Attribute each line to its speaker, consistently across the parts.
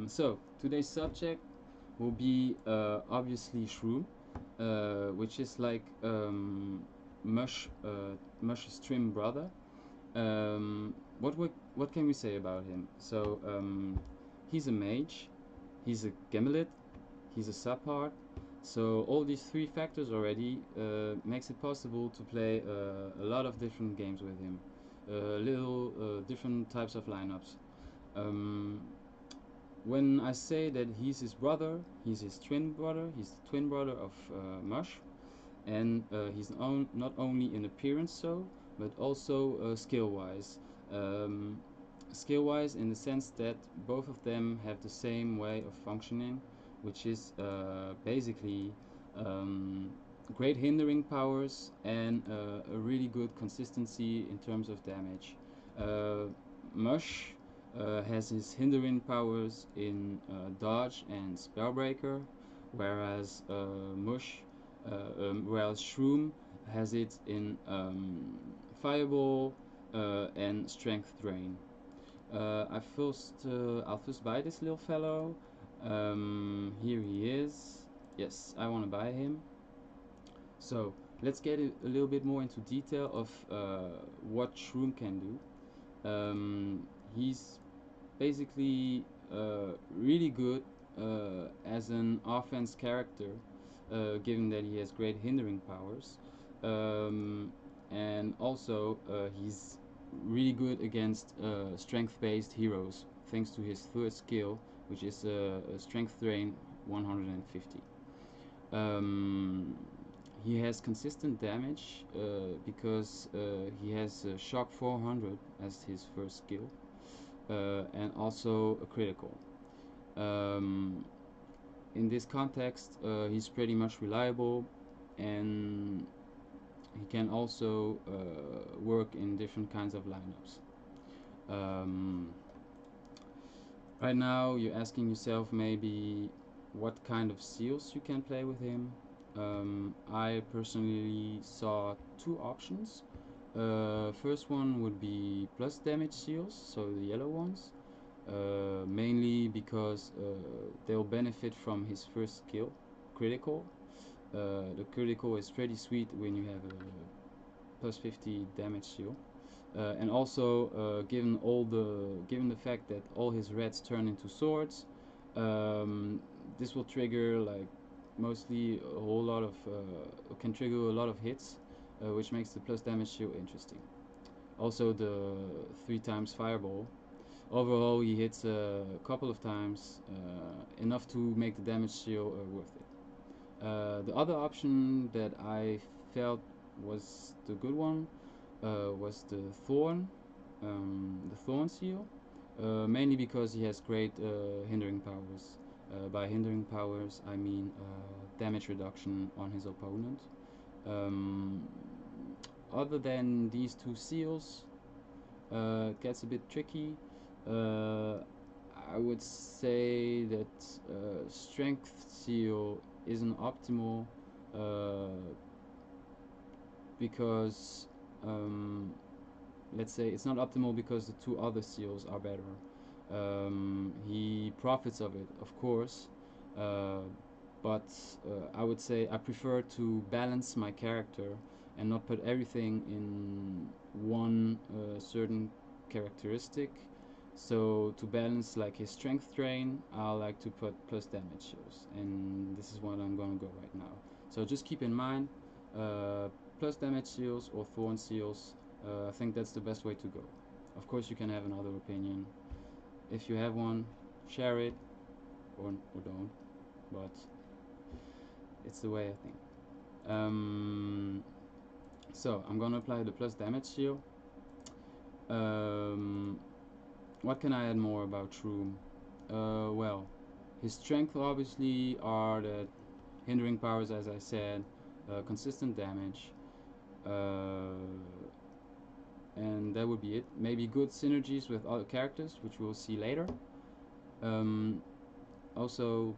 Speaker 1: So today's subject will be obviously Shroom, which is like Mush's twin brother. What can we say about him? So he's a mage, he's a gimlet, he's a support. So all these three factors already makes it possible to play a lot of different games with him, little different types of lineups. Um, when I say that he's his brother, he's his twin brother. He's the twin brother of Mush, and he's not only in appearance so, but also skill-wise. Um, skill-wise, in the sense that both of them have the same way of functioning, which is basically um, great hindering powers and a really good consistency in terms of damage. Mush has his hindering powers in dodge and spellbreaker, whereas whereas Shroom has it in fireball and strength drain. I'll first buy this little fellow. Here he is. Yes, I want to buy him. So let's get a little bit more into detail of what Shroom can do. He's basically really good as an offense character, given that he has great hindering powers, and also he's really good against strength-based heroes, thanks to his third skill, which is a strength drain 150. Um, he has consistent damage because he has shock 400 as his first skill, and also a critical. Um, in this context, he's pretty much reliable, and he can also work in different kinds of lineups. Um, right now, you're asking yourself maybe what kind of seals you can play with him. I personally saw two options. First one would be plus damage seals, so the yellow ones, mainly because they'll benefit from his first skill, critical. The critical is pretty sweet when you have a plus 50 damage seal. And also, given the fact that all his reds turn into swords, this will trigger like mostly a whole lot of can trigger a lot of hits, which makes the plus damage shield interesting. Also, the 3 times fireball. Overall, he hits a couple of times, enough to make the damage shield worth it. The other option that I felt was the good one was the thorn seal, mainly because he has great hindering powers. By hindering powers, I mean damage reduction on his opponent. Um, other than these two seals, it gets a bit tricky. Uh, I would say that strength seal isn't optimal uh, because let's say it's not optimal because the two other seals are better. He profits of it, of course, uh, but I would say I prefer to balance my character and not put everything in one certain characteristic. So to balance like his strength drain, I like to put plus damage shields, and this is what I'm gonna go right now. So just keep in mind, uh, plus damage seals or thorn seals. I think that's the best way to go. Of course, you can have another opinion. If you have one, share it or don't. But it's the way I think. So I'm gonna apply the plus damage shield. Um, what can I add more about Shroom? Well, his strength obviously are the hindering powers, as I said, consistent damage, and that would be it. Maybe good synergies with other characters, which we'll see later. Um, also,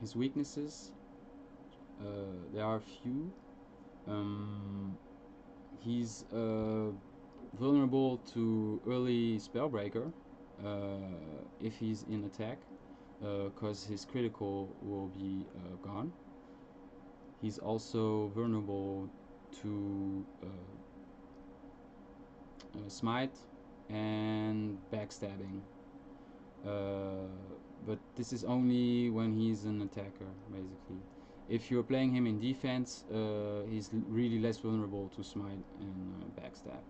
Speaker 1: his weaknesses, there are few. He's vulnerable to early Spellbreaker if he's in attack, because his critical will be gone. He's also vulnerable to smite and backstabbing. Uh, but this is only when he's an attacker, basically. If you're playing him in defense, he's really less vulnerable to smite and backstab.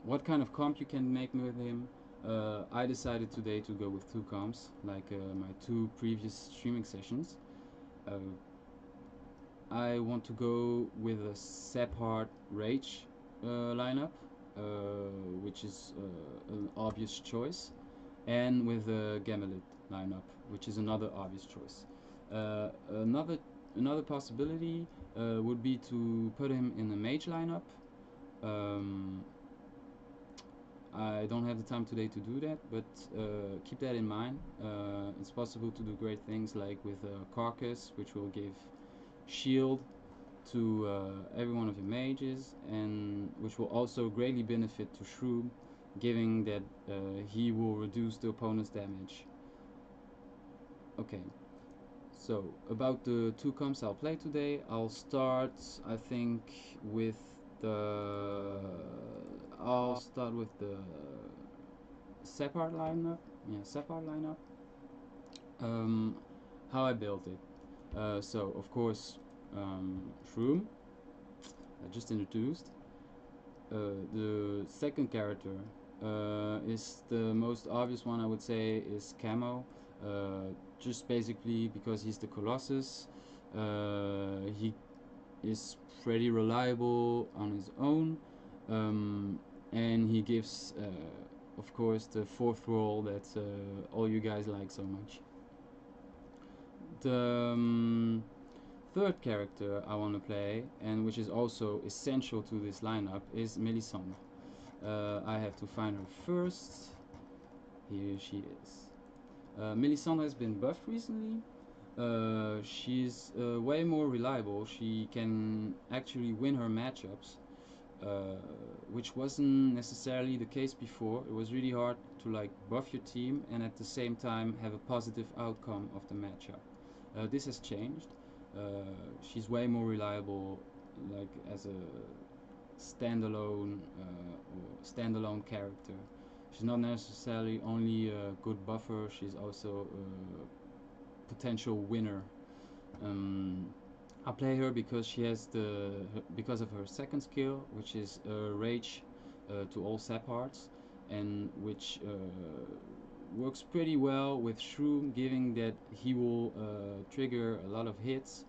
Speaker 1: What kind of comp you can make with him? I decided today to go with two comps, like my two previous streaming sessions. Uh, I want to go with a Sephard Rage lineup, which is an obvious choice, and with a Gamelit lineup, which is another obvious choice. Uh, another another possibility would be to put him in a mage lineup. Um, I don't have the time today to do that, but keep that in mind. It's possible to do great things like with Carcass, which will give shield to every one of your mages, and which will also greatly benefit to Shroom, given that he will reduce the opponent's damage. Okay, so about the two comps I'll play today, I'll start, I think, with the I'll start with the Sephard lineup. Yeah, Sephard lineup. Um, how I built it. So of course, Shroom, I just introduced. The second character is the most obvious one, I would say, is Camo. Just basically because he's the Colossus. He is pretty reliable on his own, and he gives, of course, the fourth role that all you guys like so much. The third character I want to play, and which is also essential to this lineup, is Melisandre. I have to find her first. Here she is. Melisandre has been buffed recently. She's way more reliable. She can actually win her matchups, which wasn't necessarily the case before. It was really hard to like buff your team and at the same time have a positive outcome of the matchup. This has changed. She's way more reliable, like as a standalone character. She's not necessarily only a good buffer. She's also a potential winner. I play her because she has because of her second skill, which is rage to all Sephards, and which works pretty well with Shroom, given that he will trigger a lot of hits,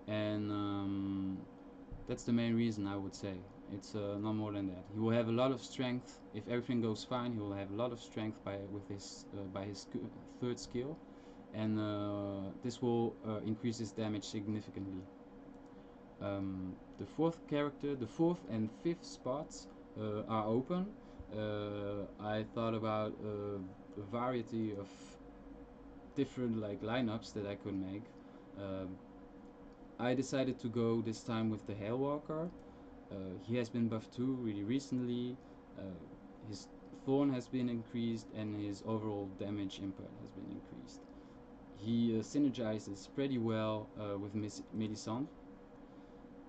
Speaker 1: and that's the main reason I would say. It's not more than that. He will have a lot of strength if everything goes fine. He will have a lot of strength by his third skill, and this will increase his damage significantly. The fourth and fifth spots are open. I thought about a variety of different like lineups that I could make. Um, I decided to go this time with the Hailwalker. He has been buffed too really recently. Uh, his Thorn has been increased and his overall damage input has been increased. He synergizes pretty well with Melisandre,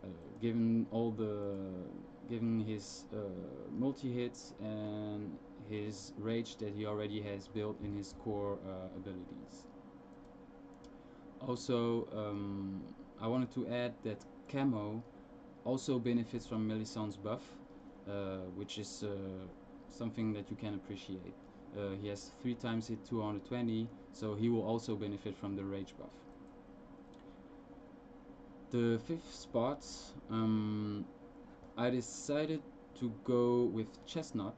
Speaker 1: uh, given all the given his multi hits and his rage that he already has built in his core abilities. Also, I wanted to add that Camo also benefits from Melisandre's buff, which is something that you can appreciate. He has 3 times hit 220, so he will also benefit from the rage buff. The fifth spot, I decided to go with Chestnut.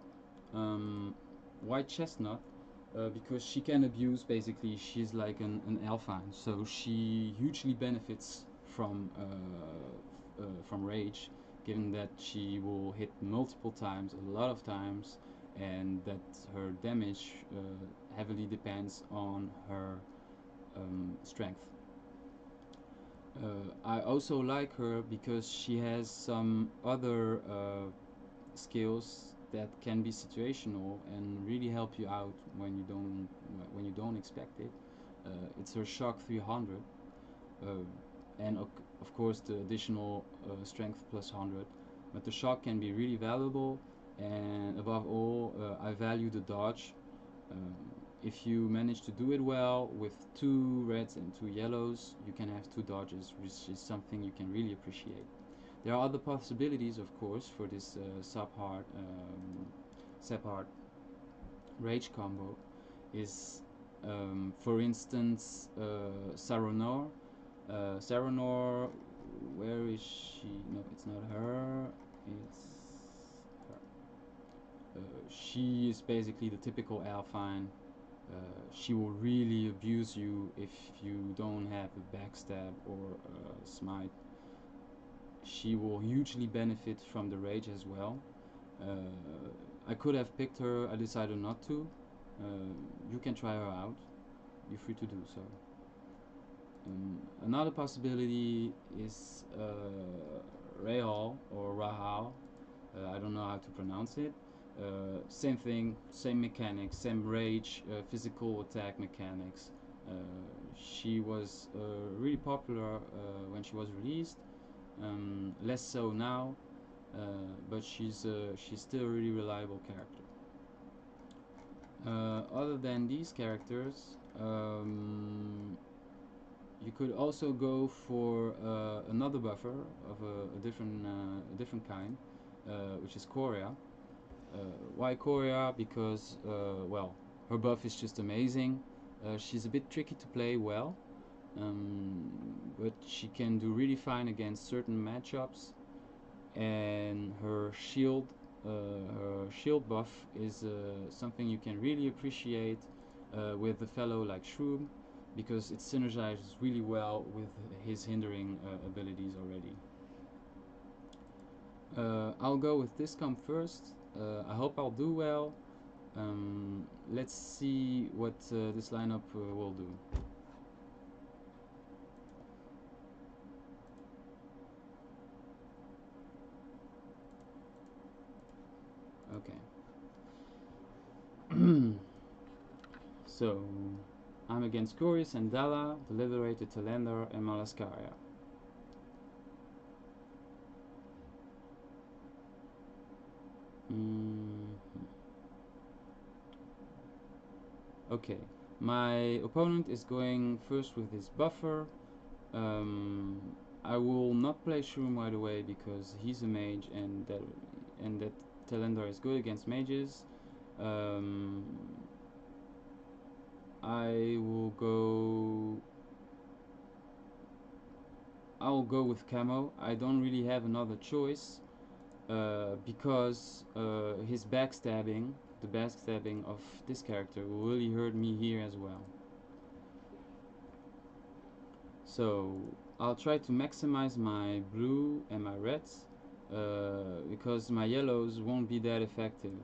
Speaker 1: Why Chestnut? Because she can abuse, basically, she's like an Alphine, so she hugely benefits from Rage, given that she will hit multiple times, a lot of times, and that her damage heavily depends on her strength. I also like her because she has some other skills that can be situational and really help you out when you don't expect it. It's her shock 300, uh, and of course the additional strength plus 100. But the shock can be really valuable, and above all, I value the dodge. Um, if you manage to do it well with 2 reds and 2 yellows, you can have 2 dodges, which is something you can really appreciate. There are other possibilities, of course, for this sub-hard rage combo. Is for instance Saronor. Saronor, where is she? No, it's not her. It's her. She is basically the typical Alpine. She will really abuse you if you don't have a backstab or a smite. She will hugely benefit from the rage as well. I could have picked her, I decided not to. You can try her out, you're free to do so. Another possibility is Rahal or Rahal. I don't know how to pronounce it. Same thing, same mechanics, same rage, physical attack mechanics. She was really popular when she was released. Less so now, but she's still a really reliable character. Other than these characters, you could also go for another buffer of a different kind, which is Korea. Why Korea? Because well, her buff is just amazing. She's a bit tricky to play well, but she can do really fine against certain matchups, and her shield buff is something you can really appreciate with a fellow like Shroom, because it synergizes really well with his hindering abilities already. I'll go with this comp first. I hope I'll do well. Let's see what this lineup will do. Okay. So, I'm against Corius and Dala, the Liberated Talender, and Malaskaria. Okay, my opponent is going first with his buffer. I will not play Shroom right away because he's a mage, and that Talender is good against mages. I'll go with Camo. I don't really have another choice because his backstabbing, the backstabbing of this character, will really hurt me here as well. So I'll try to maximize my blue and my reds because my yellows won't be that effective.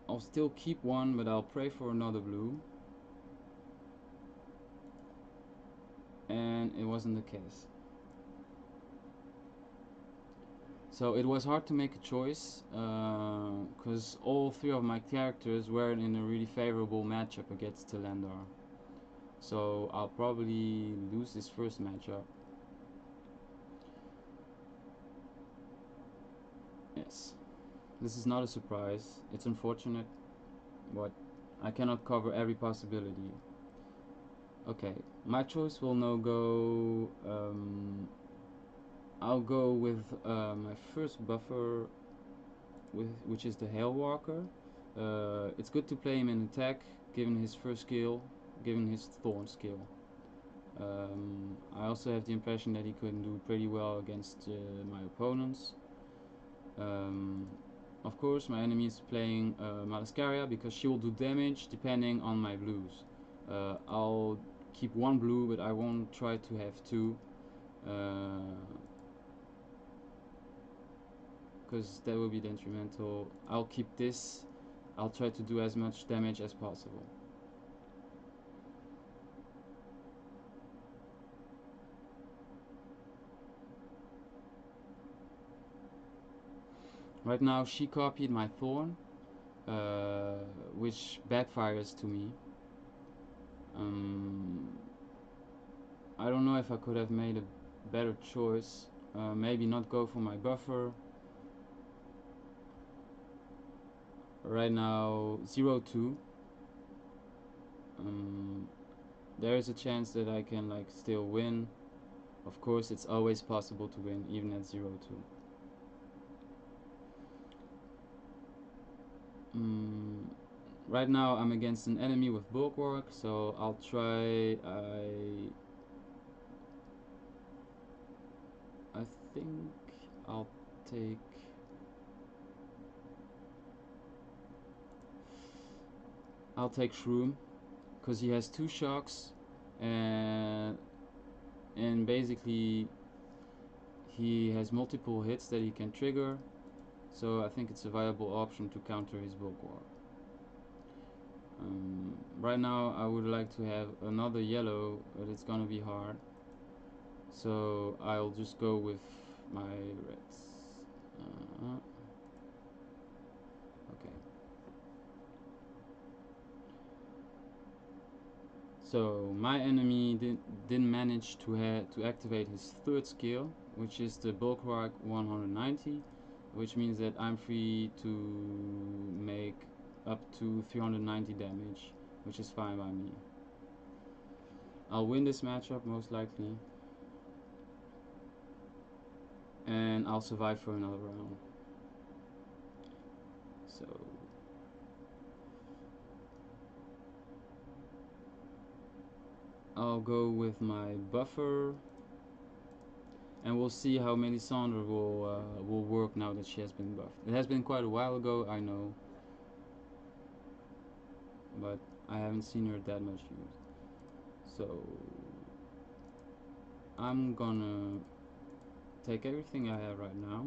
Speaker 1: I'll still keep one, but I'll pray for another blue. And it wasn't the case. So it was hard to make a choice because all 3 of my characters were in a really favorable matchup against Talendar. So I'll probably lose this first matchup. Yes, this is not a surprise. It's unfortunate, but I cannot cover every possibility. Okay, my choice will now go. I'll go with my first buffer, which is the Hailwalker. It's good to play him in attack, given his first skill, given his Thorn skill. I also have the impression that he could do pretty well against my opponents. Of course, my enemy is playing Malaskaria because she will do damage depending on my blues. I'll keep 1 blue, but I won't try to have 2. Because that will be detrimental. I'll keep this. I'll try to do as much damage as possible. Right now she copied my thorn, which backfires to me. um, I don't know if I could have made a better choice. Maybe not go for my buffer. Right now 0-2. There is a chance that I can like still win. Of course it's always possible to win even at 0-2. Right now I'm against an enemy with bulwark, so I'll try. I think I'll take. I'll take Shroom because he has 2 shocks, and basically he has multiple hits that he can trigger. So I think it's a viable option to counter his bulwark. Right now I would like to have another yellow, but it's gonna be hard. So I'll just go with my reds. Okay. So my enemy didn't manage to activate his 3rd skill, which is the bulwark 190, which means that I'm free to make up to 390 damage, which is fine by me. I'll win this matchup most likely, and I'll survive for another round. So I'll go with my buffer, and we'll see how Melisandre will work now that she has been buffed. It has been quite a while ago, I know, but I haven't seen her that much used. So I'm gonna take everything I have right now.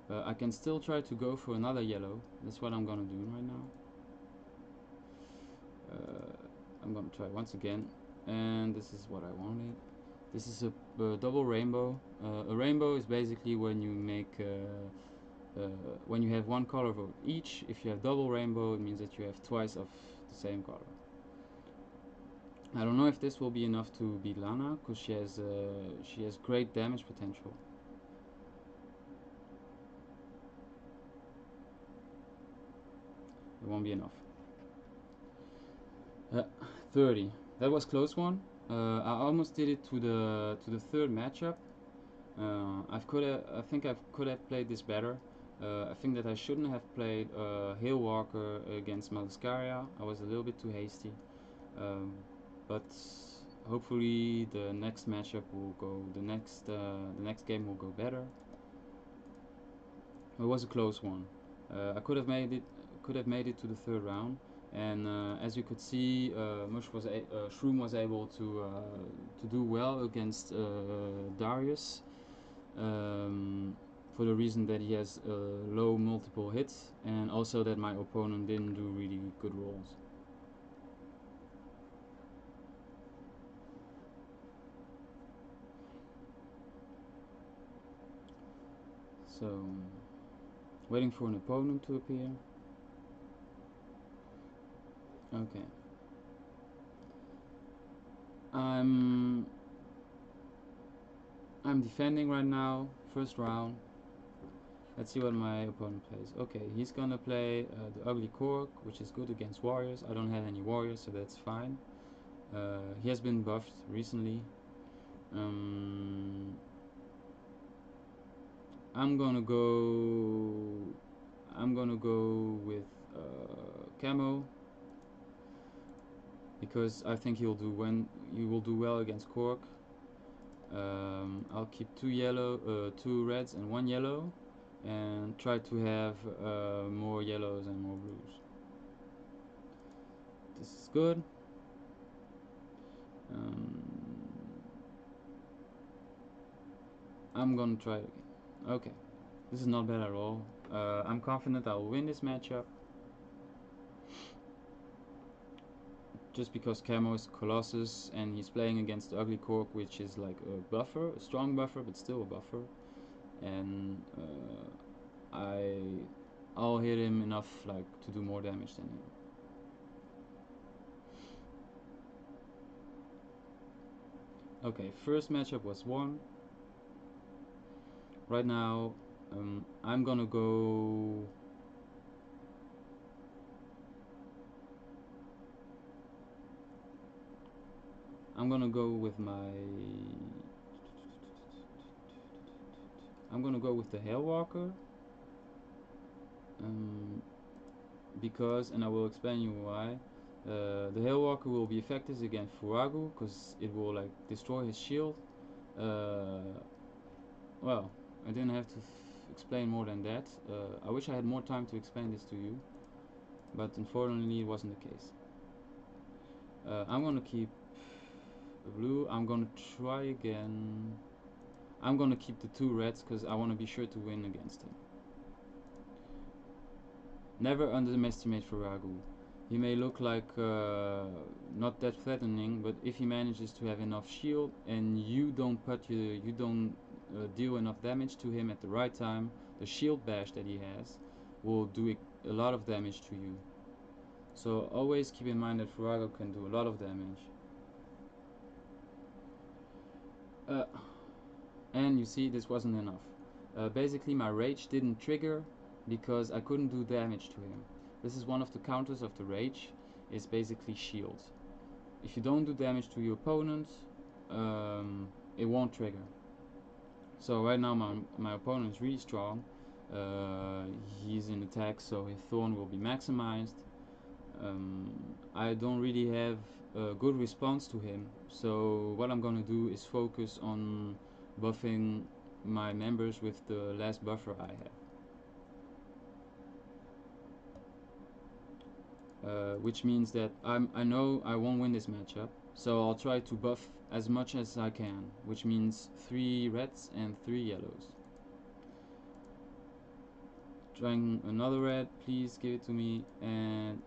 Speaker 1: I can still try to go for another yellow. That's what I'm gonna do right now. I'm gonna try once again, and this is what I wanted. This is a double rainbow. A rainbow is basically when you make when you have one color of each. If you have double rainbow, it means that you have twice of the same color. I don't know if this will be enough to beat Lana, because she has great damage potential. It won't be enough. 30. That was close one. I almost did it to the 3rd matchup. I think I could have played this better. I think that I shouldn't have played Hail Walker against Malskaria. I was a little bit too hasty. But hopefully the next matchup will go. The next game will go better. It was a close one. I could have made it to the 3rd round, and as you could see, Shroom was able to do well against Darius, for the reason that he has low multiple hits, and also that my opponent didn't do really good rolls. So, waiting for an opponent to appear. Okay. I'm defending right now, 1st round. Let's see what my opponent plays. Okay, he's gonna play the Ugly Cork, which is good against warriors. I don't have any warriors, so that's fine. He has been buffed recently. I'm gonna go with Camo, because I think he will do well against Cork. I'll keep 2 reds and 1 yellow, and try to have more yellows and more blues. This is good. I'm gonna try it again. Okay, this is not bad at all. I'm confident I'll win this matchup, just because Camo is Colossus and he's playing against the Ugly Cork, which is like a buffer, a strong buffer, but still a buffer. And I'll hit him enough like to do more damage than him. Okay, first matchup was won. Right now, I'm gonna go. I'm gonna go with my. I'm gonna go with the Hailwalker. Because, and I will explain you why. The Hailwalker will be effective against Furagu because it will like destroy his shield. Well, I didn't have to explain more than that. I wish I had more time to explain this to you, but unfortunately it wasn't the case. I'm gonna keep blue. I'm gonna try again. I'm gonna keep the 2 reds because I want to be sure to win against him. Never underestimate Furagu. He may look like not that threatening, but if he manages to have enough shield and you don't deal enough damage to him at the right time, the shield bash that he has will do a lot of damage to you. So always keep in mind that Furagu can do a lot of damage. And you see, this wasn't enough. Basically my rage didn't trigger because I couldn't do damage to him. This is one of the counters of the rage, is basically shield. If you don't do damage to your opponent, it won't trigger. So right now my opponent is really strong. He's in attack, so his thorn will be maximized. I don't really have a good response to him, so what I'm gonna do is focus on buffing my members with the last buffer I have. Which means that I know I won't win this matchup, so I'll try to buff as much as I can, which means 3 reds and 3 yellows. Trying another red, please give it to me, and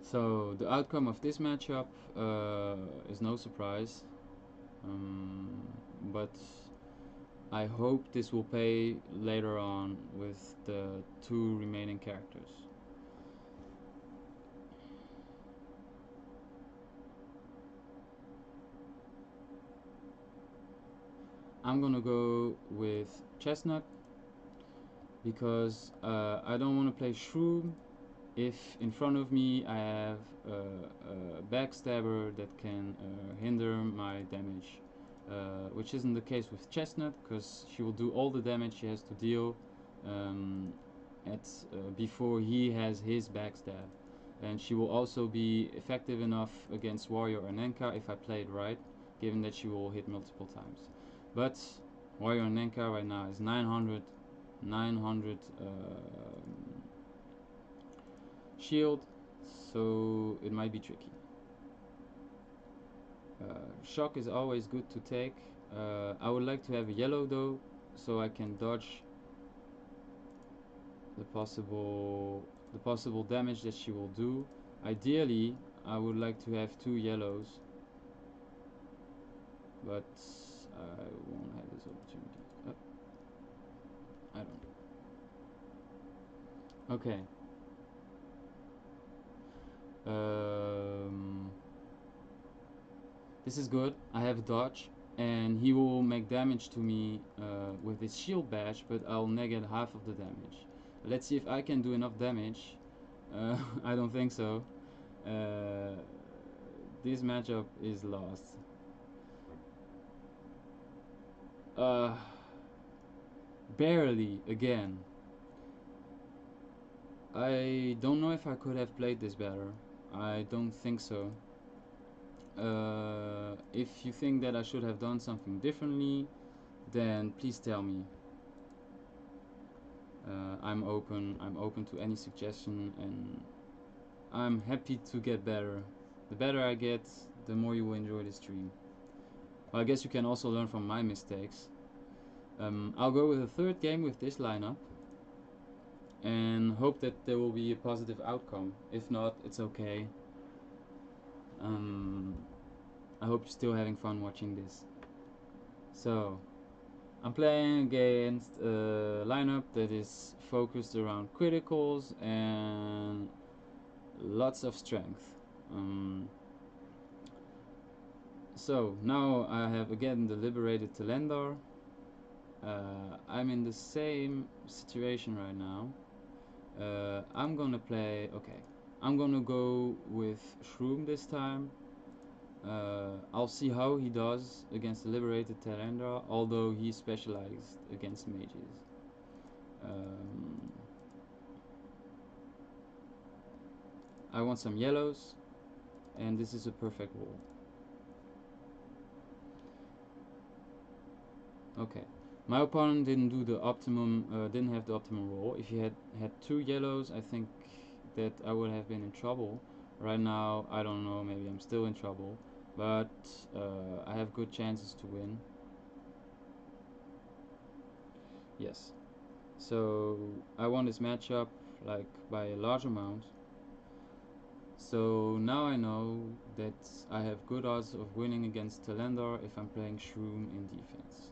Speaker 1: so the outcome of this matchup is no surprise, but I hope this will pay later on with the 2 remaining characters. I'm gonna go with Chestnut because I don't want to play Shroom if in front of me I have a backstabber that can hinder my damage, which isn't the case with Chestnut because she will do all the damage she has to deal before he has his backstab, and she will also be effective enough against Warrior Arena if I play it right, given that she will hit multiple times. But Warrior Arena right now is 900 shield, so it might be tricky. Shock is always good to take. I would like to have a yellow though, so I can dodge the possible damage that she will do. Ideally, I would like to have 2 yellows, but I won't have this opportunity. I don't. Okay. This is good. I have dodge, and he will make damage to me with his shield bash, but I'll negate half of the damage. Let's see if I can do enough damage. I don't think so. This matchup is lost. Barely again. I don't know if I could have played this better. I don't think so. If you think that I should have done something differently, then please tell me. I'm open to any suggestion, and I'm happy to get better. The better I get, the more you will enjoy the stream. Well, I guess you can also learn from my mistakes. I'll go with a 3rd game with this lineup, and and hope that there will be a positive outcome. If not, it's okay. I hope you're still having fun watching this. So, I'm playing against a lineup that is focused around criticals and lots of strength. So now I have again the liberated Talendar. I'm in the same situation right now. I'm gonna play, okay, I'm gonna go with Shroom this time. I'll see how he does against the liberated Talendar, although he's specialized against mages. I want some yellows, and this is a perfect wall. Okay, my opponent didn't do the optimum, didn't have the optimum roll. If he had two yellows, I think that I would have been in trouble. Right now, I don't know, maybe I'm still in trouble, but I have good chances to win. Yes, so I won this matchup like by a large amount. So now I know that I have good odds of winning against Talendar if I'm playing Shroom in defense.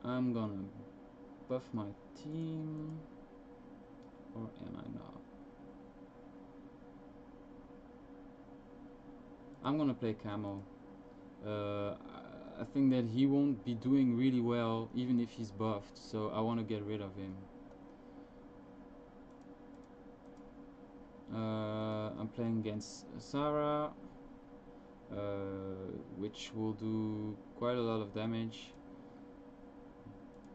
Speaker 1: I'm gonna buff my team, or am I not? I'm gonna play Camo. I think that he won't be doing really well even if he's buffed, so I want to get rid of him. I'm playing against Sarah, which will do quite a lot of damage,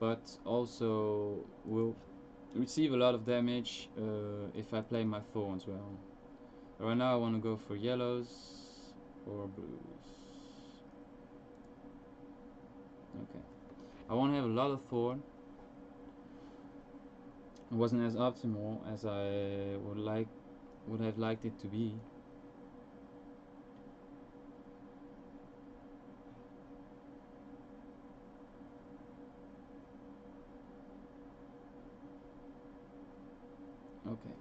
Speaker 1: but also will receive a lot of damage if I play my Thorns well. Right now I want to go for yellows or blues. Okay, I want to have a lot of Thorn. It wasn't as optimal as I would have liked it to be. Okay.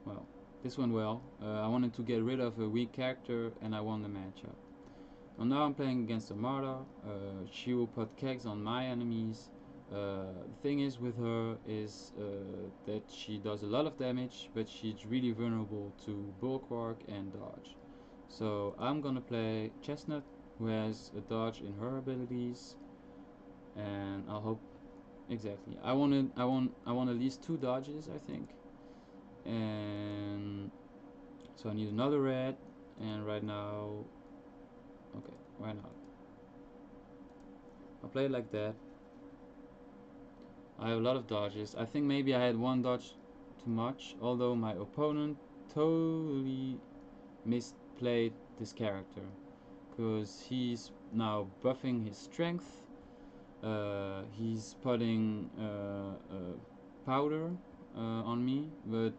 Speaker 1: Well, this went well. I wanted to get rid of a weak character and I won the matchup. Well, now I'm playing against Armada. She will put kegs on my enemies. The thing is with her is that she does a lot of damage, but she's really vulnerable to Bulwark and dodge. So I'm gonna play Chestnut, who has a dodge in her abilities, and I'll hope exactly. I want at least 2 dodges, I think, and so I need another red. And right now, okay, why not? I'll play it like that. I have a lot of dodges. I think maybe I had 1 dodge too much, although my opponent totally misplayed this character, because he's now buffing his strength. He's putting powder on me, but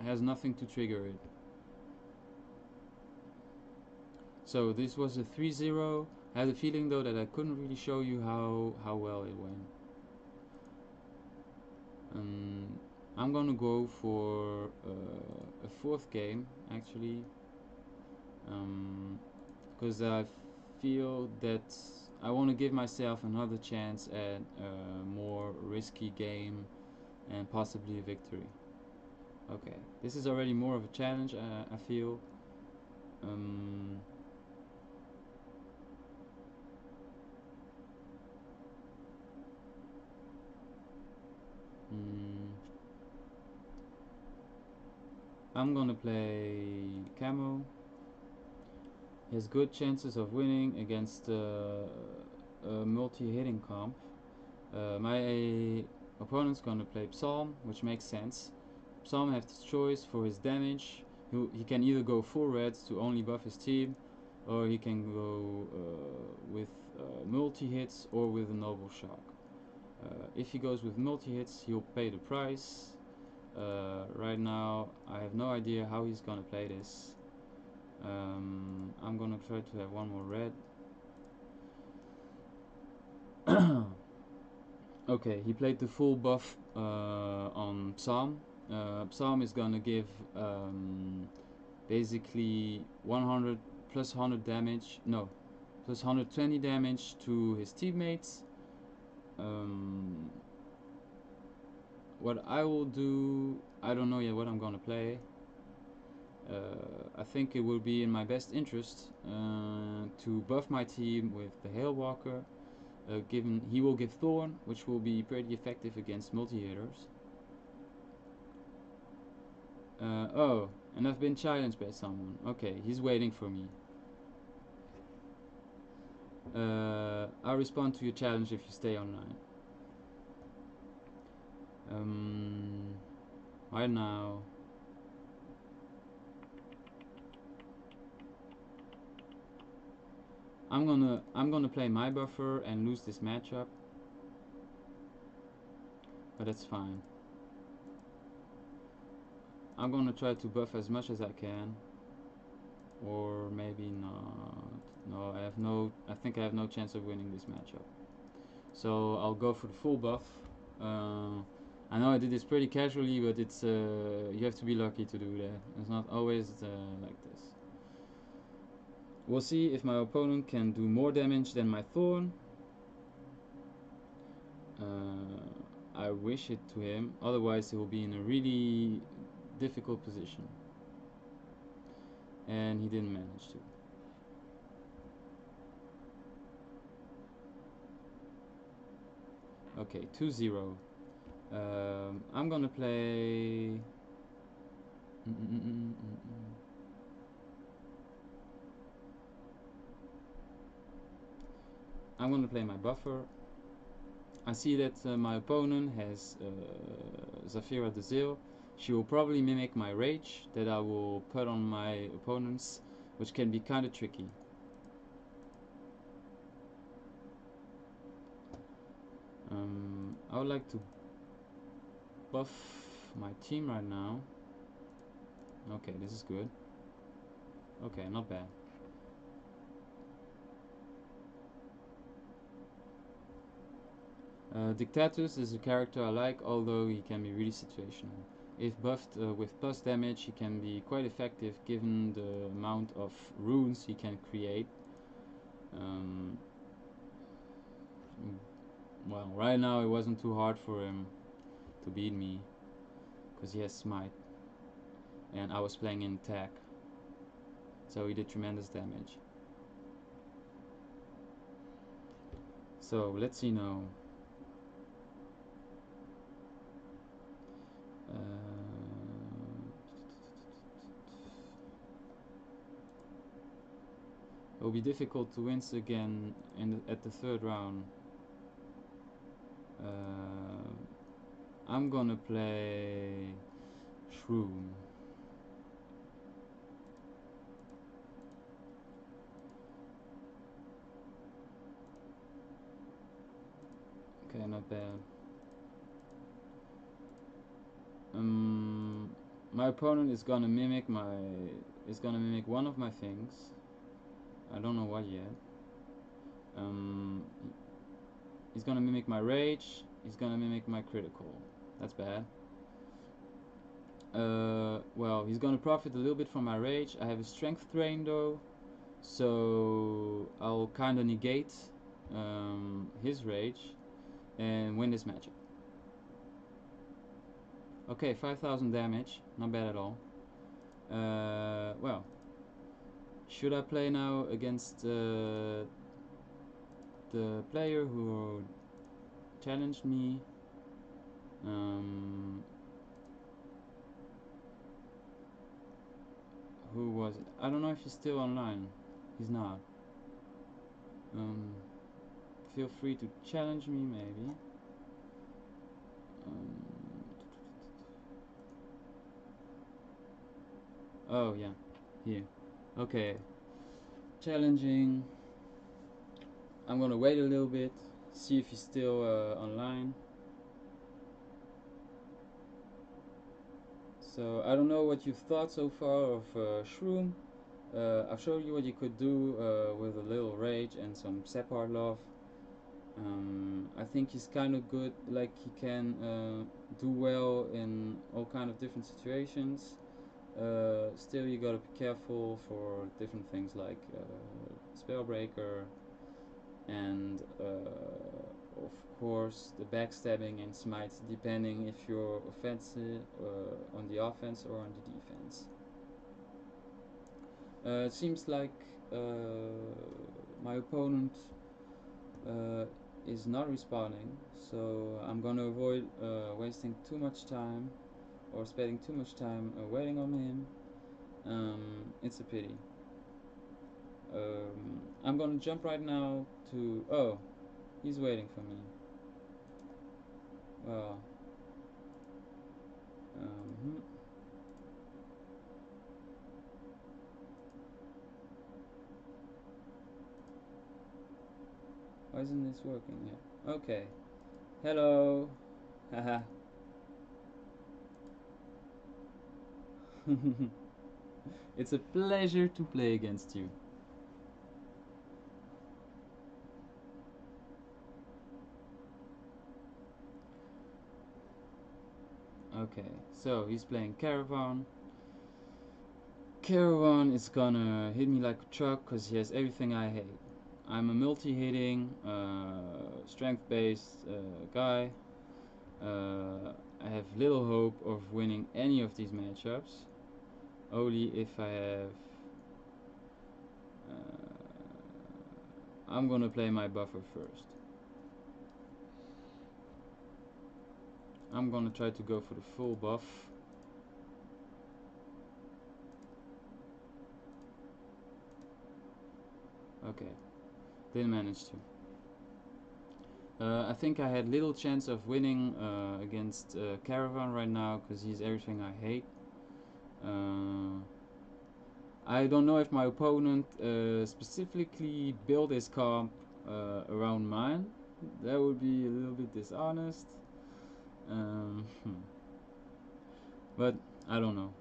Speaker 1: has nothing to trigger it. So this was a 3-0. I had a feeling though that I couldn't really show you how well it went. I'm gonna go for a 4th game actually, because I feel that I want to give myself another chance at a more risky game and possibly a victory. Okay, this is already more of a challenge, I feel. I'm gonna play Camo. He has good chances of winning against a multi-hitting comp. My opponent's gonna play Psalm, which makes sense. Psalm has the choice for his damage. He can either go full reds to only buff his team, or he can go with multi-hits or with a Noble Shock. If he goes with multi-hits, he'll pay the price. Right now, I have no idea how he's gonna play this. I'm gonna try to have one more red. Okay, he played the full buff on Psalm. Psalm is gonna give basically 100 plus 100 damage, no, plus 120 damage to his teammates. What I will do, I don't know yet what I'm gonna play. I think it will be in my best interest to buff my team with the Hailwalker. Given he will give Thorn, which will be pretty effective against multi-hitters. Oh, and I've been challenged by someone. Okay, he's waiting for me. I'll respond to your challenge if you stay online. Right now. I'm gonna play my buffer and lose this matchup. But that's fine. I'm gonna try to buff as much as I can. Or maybe not. No, I think I have no chance of winning this matchup. So I'll go for the full buff. I know I did this pretty casually, but it's you have to be lucky to do that. It's not always like this. We'll see if my opponent can do more damage than my Thorn. I wish it to him, otherwise he will be in a really difficult position. And he didn't manage to. Okay, 2-0. I'm gonna play... I'm gonna play my buffer. I see that my opponent has Zafira the Zeal. She will probably mimic my rage that I will put on my opponents, which can be kinda tricky. I would like to buff my team right now. Okay, this is good. Okay, not bad. Dictatus is a character I like, although he can be really situational. If buffed with plus damage, he can be quite effective given the amount of runes he can create. Well, right now it wasn't too hard for him to beat me, because he has smite, and I was playing in attack, so he did tremendous damage. So let's see now. It will be difficult to win again at the third round. I'm gonna play Shroom. Okay, not bad. My opponent is gonna mimic one of my things. I don't know what yet. He's gonna mimic my rage. He's gonna mimic my critical. That's bad. Well, he's gonna profit a little bit from my rage. I have a strength drain though, so I'll kinda negate his rage and win this matchup. Okay, 5,000 damage, not bad at all. Well, should I play now against the player who challenged me? Who was it? I don't know if he's still online. He's not. Feel free to challenge me, maybe. Oh yeah, here. Okay. Challenging. I'm gonna wait a little bit, see if he's still online. So I don't know what you've thought so far of Shroom. I've showed you what you could do with a little rage and some Separ love. I think he's kind of good, like he can do well in all kind of different situations. Still, you gotta be careful for different things like Spellbreaker and of course the backstabbing and smites, depending if you're offensive on the offense or on the defense. It seems like my opponent is not responding, so I'm gonna avoid wasting too much time or spending too much time waiting on him. It's a pity. I'm gonna jump right now to. Oh, he's waiting for me. Well, um, why isn't this working yet? Okay. Hello. Haha. It's a pleasure to play against you. Okay, so he's playing Caravan. Caravan is gonna hit me like a truck because he has everything I hate. I'm a multi-hitting, strength-based guy. I have little hope of winning any of these matchups. Only if I have. I'm gonna play my buffer first. I'm gonna try to go for the full buff. Okay, didn't manage to. I think I had little chance of winning against Caravan right now because he's everything I hate. I don't know if my opponent specifically built his comp around mine. That would be a little bit dishonest. Um, but I don't know.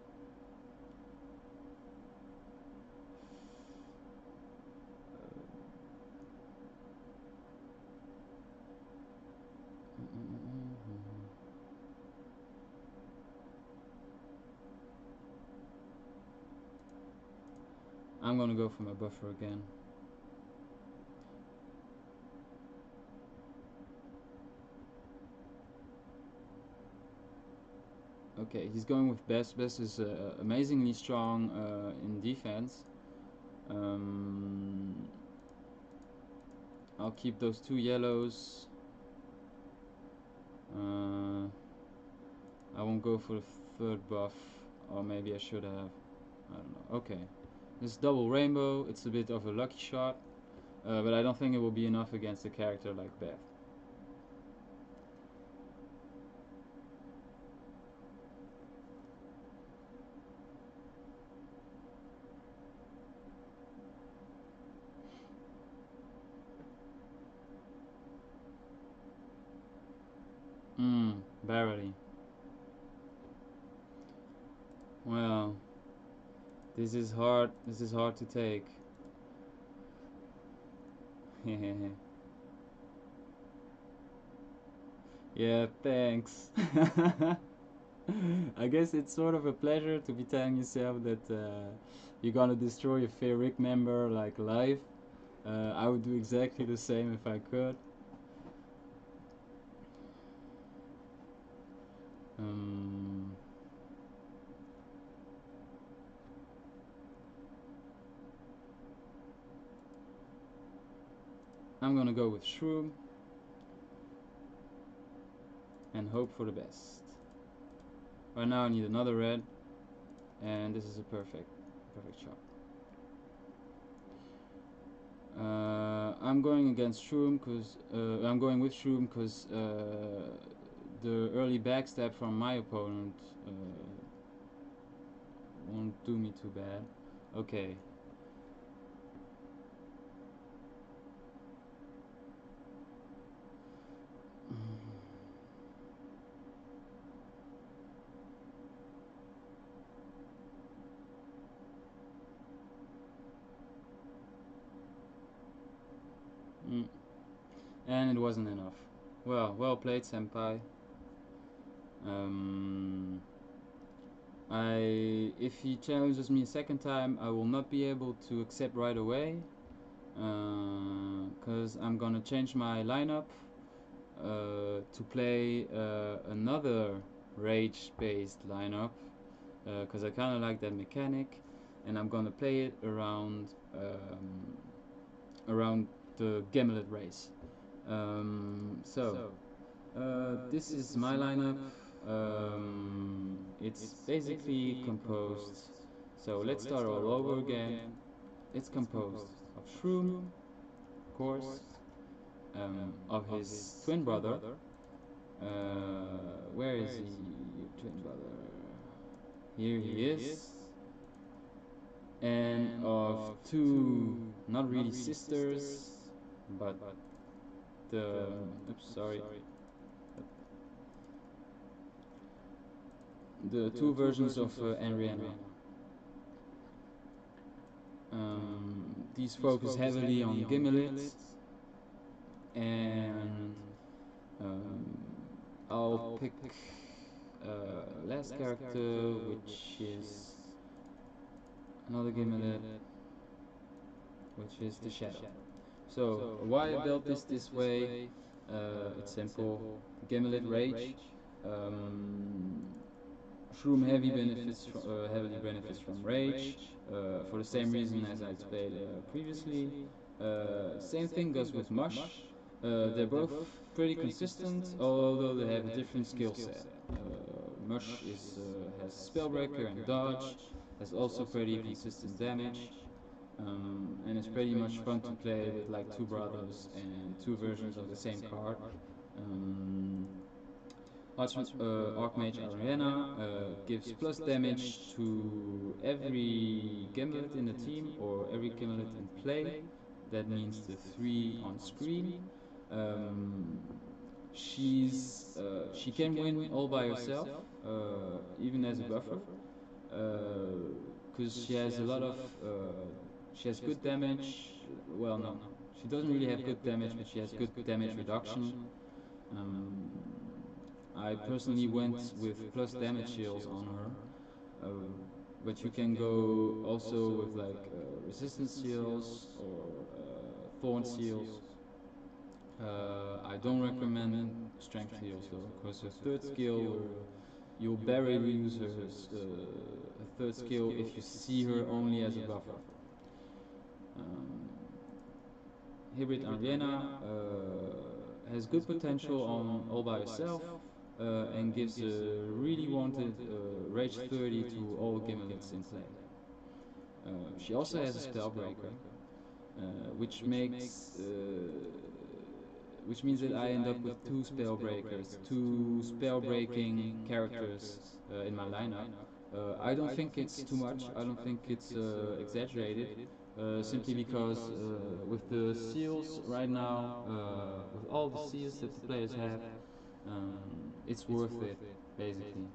Speaker 1: I'm gonna go for my buffer again. Okay, he's going with Best. Best is amazingly strong in defense. I'll keep those 2 yellows. I won't go for the 3rd buff, or maybe I should have. I don't know. Okay, this double rainbow. It's a bit of a lucky shot, but I don't think it will be enough against a character like Beth. Barely. Well, this is hard. This is hard to take. Yeah, thanks. I guess it's sort of a pleasure to be telling yourself that you're gonna destroy a fair member like live. I would do exactly the same if I could. Um, I'm gonna go with Shroom and hope for the best. Right now I need another red, and this is a perfect shot. I'm going against Shroom because I'm going with Shroom because the early backstab from my opponent won't do me too bad. Okay. and it wasn't enough. Well played, senpai. If he challenges me a second time, I will not be able to accept right away, because I'm gonna change my lineup to play another rage-based lineup, because I kind of like that mechanic, and I'm gonna play it around the Gimlet race. This is my lineup. It's basically composed. So let's start all over again. It's composed of Shroom, of course, of his twin brother. Where is he, twin brother? Here he is. And of two, not really sisters, but the, the two versions of Ariana. These focus heavily on Gimlet, and I'll pick last character, which is another Gimlet, which is the Shadow. So why I built this way? It's simple. Gimlet Rage. Shroom heavily benefits from Rage, for the same reason as I explained previously. Same thing goes with Mush. They're both pretty consistent, although they have a different skill set. Mush has Spellbreaker and Dodge, has also pretty consistent damage, and it's pretty much fun to play with like two brothers and two versions of the same card. Archmage Arena gives plus damage to every Gimlet in the team or every Gimlet in play. That means the 3 on screen. She can win all by herself, even as a buffer, because she has a lot of she has good damage. Well, no, she doesn't really have good damage, but she has good damage reduction. I personally went with plus damage shields on her, but you can go also with like resistance seals or thorn seals. I don't recommend strength seals though, because her third skill, you'll barely use her third skill if you see her only as a buffer. Eredan Arena has good potential on all by herself, and gives a really wanted Rage 30 to all Gimlets in play. She also has a Spellbreaker, which means that I end up with two Spellbreakers, two spell-breaking characters in my lineup. I don't think it's too much, I don't think it's exaggerated, simply because with the seals right now, with all the seals that the players have, it's worth it, basically.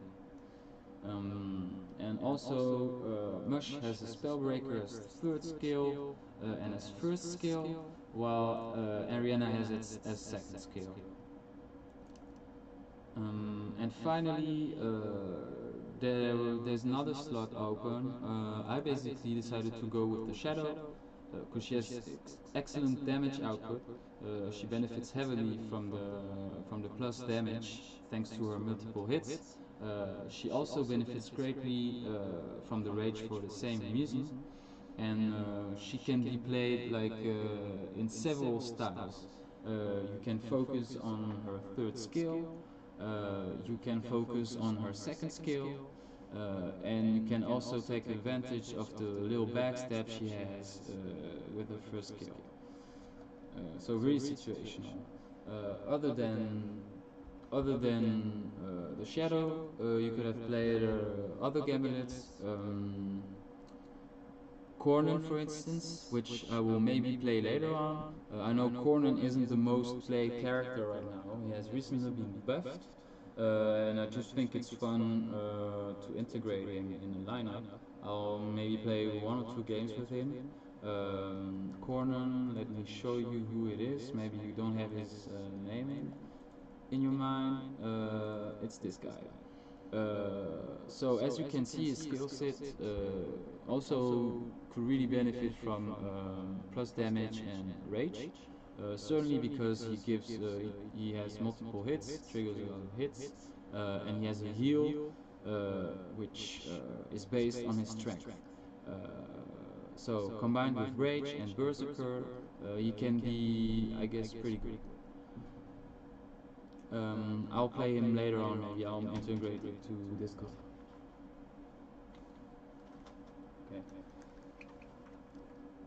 Speaker 1: And also, Mush has a Spellbreaker as third skill and as first skill, while Ariana has it as second skill. And finally, there's another slot open. I basically decided to go with the Shadow, because she has excellent damage output. She benefits heavily from the plus damage thanks to her multiple hits. She also benefits greatly from the rage for the same reason, and she can be played like in several styles. You can focus on her third skill, you can focus on her second skill, and you can also take advantage of the little backstab she has with her first skill. So really situational. Other than the Shadow, you could have played other Gambits. Cornan, for instance, which I will maybe play later on. I know Cornan isn't the most played character right now. He has recently been buffed, and I just think it's fun to integrate him in the lineup. I'll maybe play 1 or 2 games with him. Corner, let me show you who it is. Maybe you don't have his name in your mind. It's this guy. So as you can see, his skill set also could really benefit from plus damage and rage. Certainly because he has multiple hits, triggers a lot of hits, and he has a heal which is based on his strength. Uh, so combined with rage and berserker, he can be, I guess, pretty good. I'll play him later on. Maybe I'll integrate it to Discord. Okay.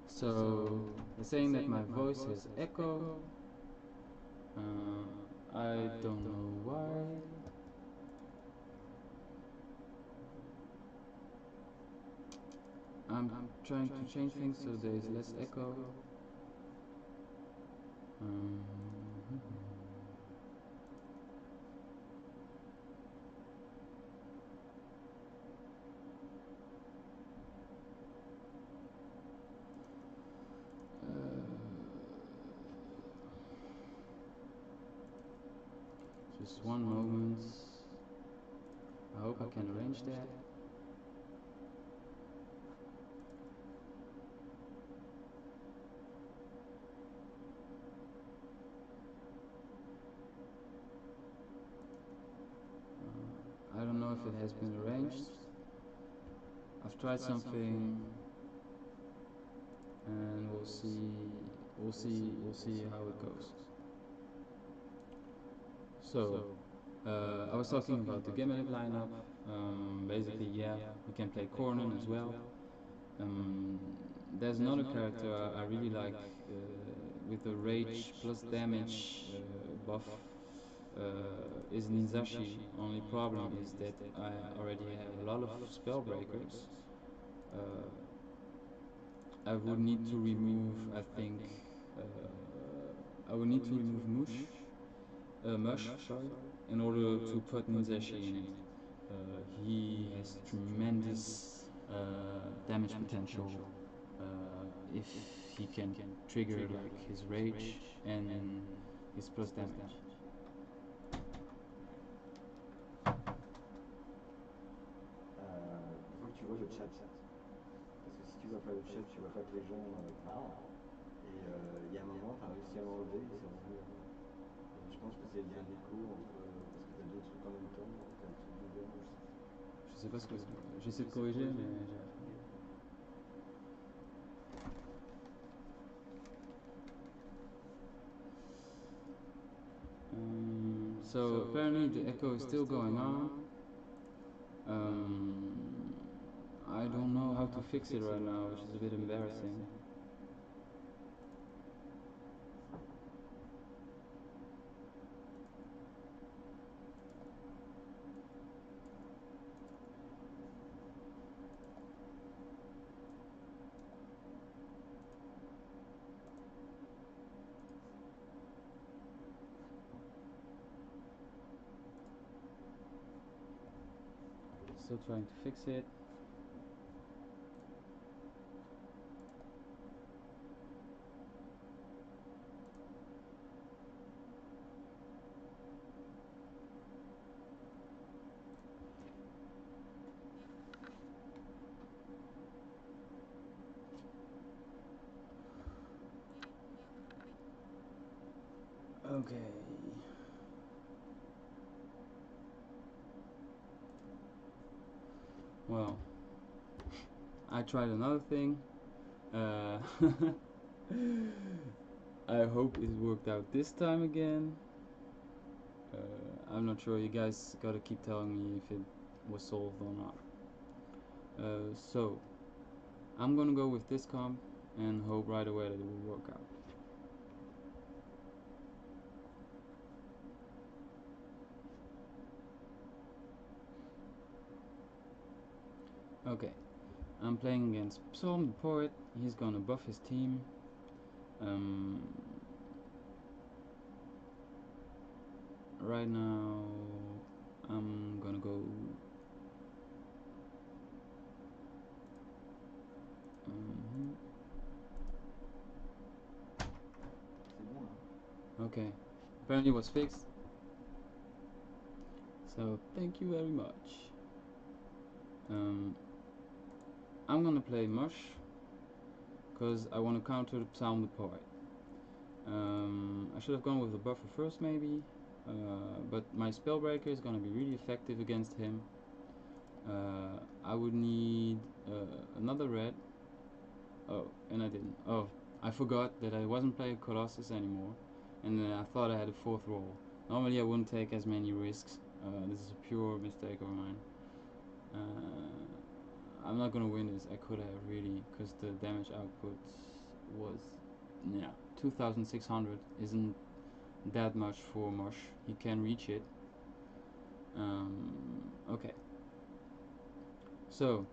Speaker 1: So they're saying that my voice has echo. I don't know why. I'm trying to change things so there is less echo. Just one moment. I hope I can arrange that. I don't know if it has been arranged. I've tried something, and we'll see how it goes. So, I was talking about the Gimlet lineup. Basically, yeah, you can play Cornon as well. There's another character I really like with the rage plus damage buff. Is Ninzashi. Only problem is that I already have a lot of spell breakers. I would need to remove, I think, I would need to remove Mush, sorry, in order to put Ninzashi in it. He has tremendous damage potential if he can trigger like his rage and his plus damage.
Speaker 2: Il faut que tu vois le chat. Parce que si tu vois pas le chat, tu vois pas que les gens parlent. Et il y a un moment, tu as réussi à l'enlever et c'est revenu. Et je pense que c'est lié à un écho entre. Parce que tu as deux trucs en même temps. Tu as le truc d'ouvert.
Speaker 1: Je sais pas ce que. J'essaie de corriger, mais so apparently the echo is still going on. I don't know how to fix it right now, which is a bit embarrassing. Still trying to fix it. Okay. Well, I tried another thing. I hope it worked out this time again. I'm not sure. You guys gotta keep telling me if it was solved or not. So, I'm gonna go with this comp and hope right away that it will work out. Okay, I'm playing against Psalm the Poet. He's gonna buff his team. Right now, I'm gonna go. Okay, apparently it was fixed. So thank you very much. I'm gonna play Mush because I want to counter the Psalm the Poet. I should have gone with the buffer first maybe, but my Spellbreaker is gonna be really effective against him. I would need another red. Oh, and I didn't. Oh, I forgot that I wasn't playing Colossus anymore, and I thought I had a fourth roll. Normally I wouldn't take as many risks. This is a pure mistake of mine. I'm not gonna win this. I could have really, because the damage output was, yeah, 2,600 isn't that much for Mush. He can reach it. Okay. So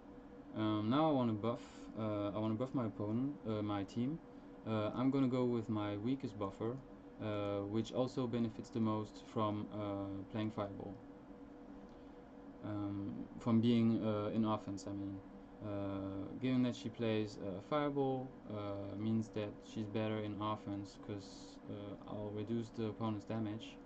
Speaker 1: now I want to buff. I want to buff my opponent, my team. I'm gonna go with my weakest buffer, which also benefits the most from playing Fireball. From being in offense, I mean. Given that she plays Fireball, means that she's better in offense because I'll reduce the opponent's damage.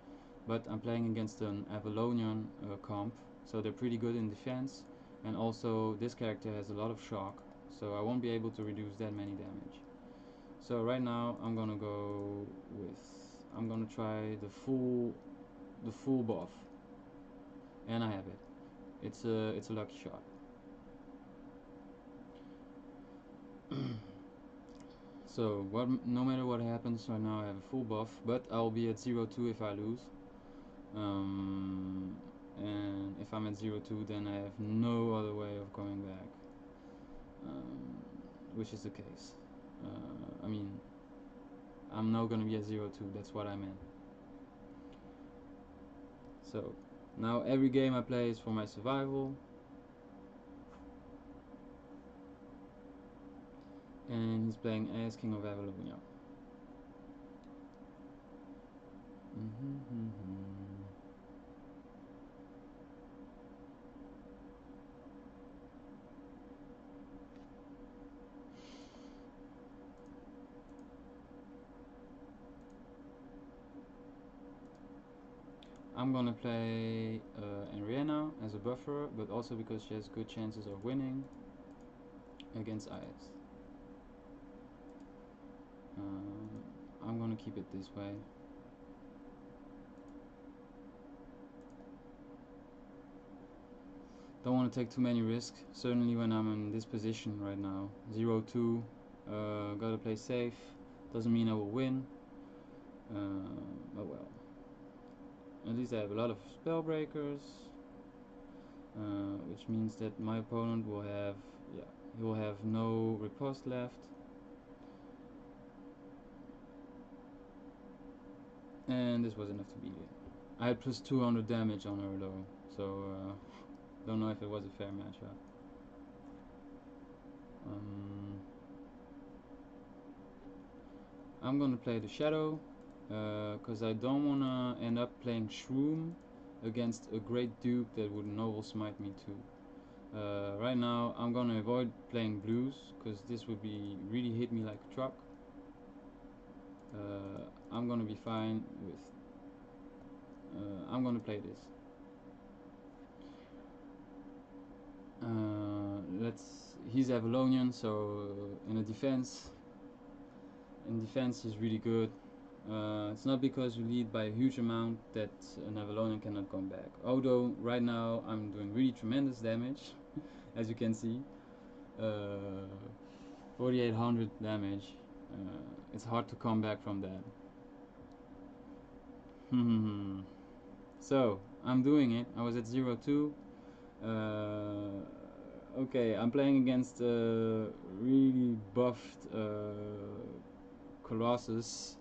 Speaker 1: But I'm playing against an Avalonian comp, so they're pretty good in defense, and also this character has a lot of shock, so I won't be able to reduce that many damage. So right now I'm gonna try the full buff, and I have it. It's a lucky shot. So no matter what happens, right now I have a full buff, but I'll be at 0-2 if I lose. And if I'm at 0-2, then I have no other way of going back, which is the case. I mean, I'm now gonna be at 0-2. That's what I meant. So now every game I play is for my survival. And he's playing as King of Avalonia. I'm gonna play Arena as a buffer, but also because she has good chances of winning against Ajax. I'm gonna keep it this way. Don't want to take too many risks, certainly when I'm in this position right now. 0-2, gotta play safe. Doesn't mean I will win. Oh well. At least I have a lot of spell breakers, which means that my opponent will have, he will have no riposte left. And this was enough to beat it. I had plus 200 damage on her though, so don't know if it was a fair matchup. I'm gonna play the Shadow, because I don't wanna end up playing Shroom against a Great Duke that would Noble Smite me too. Right now I'm gonna avoid playing blues, because this would be really hit me like a truck. I'm gonna be fine with, I'm gonna play this. He's Avalonian, so in defense he's really good. It's not because you lead by a huge amount that an Avalonian cannot come back. Although right now I'm doing really tremendous damage, as you can see, 4,800 damage. It's hard to come back from that. So I'm doing it. I was at 0-2. Okay, I'm playing against really buffed Colossus,